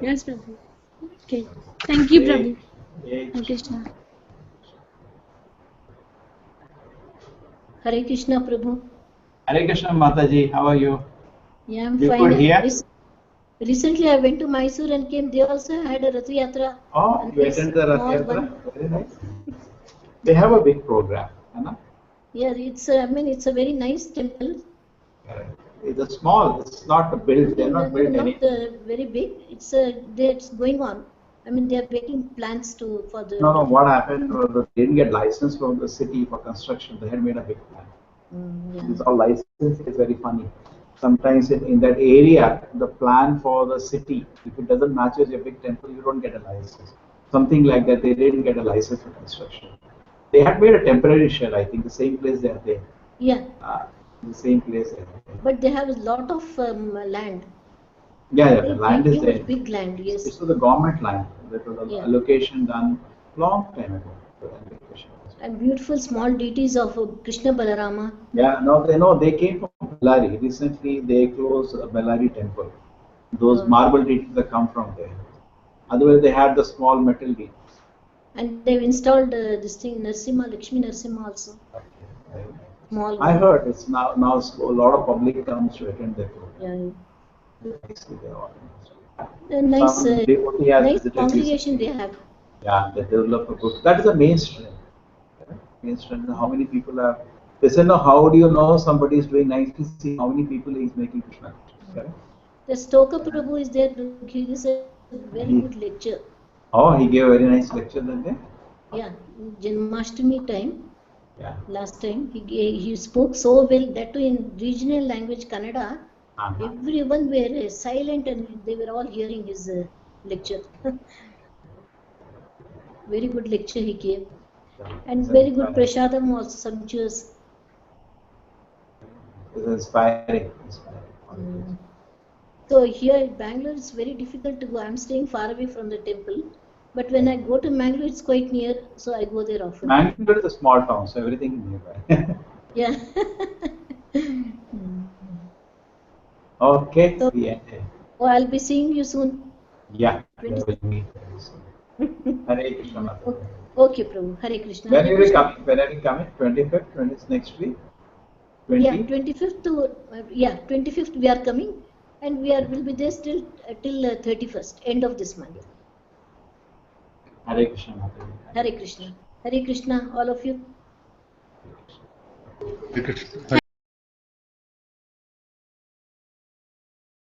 Yes, Prabhu. Okay. Thank you, Prabhu. Hare Krishna. Hare Krishna, Prabhu. Hare Krishna, Mataji. How are you? Yeah, I'm You fine. could hear? Recently, I went to Mysore and came. They also had a Rath Yatra. Oh, you attended the Rath Yatra? Very nice. They have a big program, Anna. Yeah, it's a very nice temple. It's small. It's not built. They're not built anything. Very big. It's going on. They are making plans for the. No. What happened was they didn't get license from the city for construction. They had made a big plan. Yeah. It's all licensed. It's very funny. Sometimes in that area, the plan for the city, if it doesn't match your big temple, you don't get a license. Something like that. They didn't get a license for construction. They had made a temporary shed. I think the same place they are there. Yeah. The same place. But they have a lot of land. Yeah, the land is there. Big land, yes. It's for the government land. That was an allocation done long time ago. And beautiful small deities of Krishna Balarama. Yeah, they came from Bellary. Recently, they closed Bellary temple. Those marble deities that come from there. Otherwise, they had the small metal deities. And they've installed this thing, Narsimha, Lakshmi Narsimha also. Small. I heard it's now a lot of public comes to attend that program. Yeah. Nice congregation they have. Yeah, they develop a good. That is the main strength. Main strength. How many people are? They said, no, how do you know somebody is doing nicely? See how many people he is making Krishna. Correct? The Stoka Prabhu is there. He gives a very good lecture. Oh, he gave a very nice lecture that day. Yeah, Janmashtami time. Yeah. Last time he spoke so well, that too in regional language Kannada. Everyone were silent and they were all hearing his lecture. Very good lecture he gave. And very good prasadam was sumptuous. It's inspiring. So here in Bangalore it's very difficult to go. I'm staying far away from the temple. But when I go to Mangalore, it's quite near, so I go there often. Mangalore is a small town, so everything is nearby. Yeah. Okay, So, we end. oh, I'll be seeing you soon. Yeah, we 26. will meet very soon. Hare Krishna Mataji. Okay, Prabhu. Hare Krishna. When Hare are we Krishna. coming? When are we coming? 25th? 20 next week? Yeah, 20? 25th to yeah, 25th we are coming, and we are will be there still till 31st, end of this month. Hare Krishna Mataji. Hare Krishna. Hare Krishna, all of you. Hare Krishna.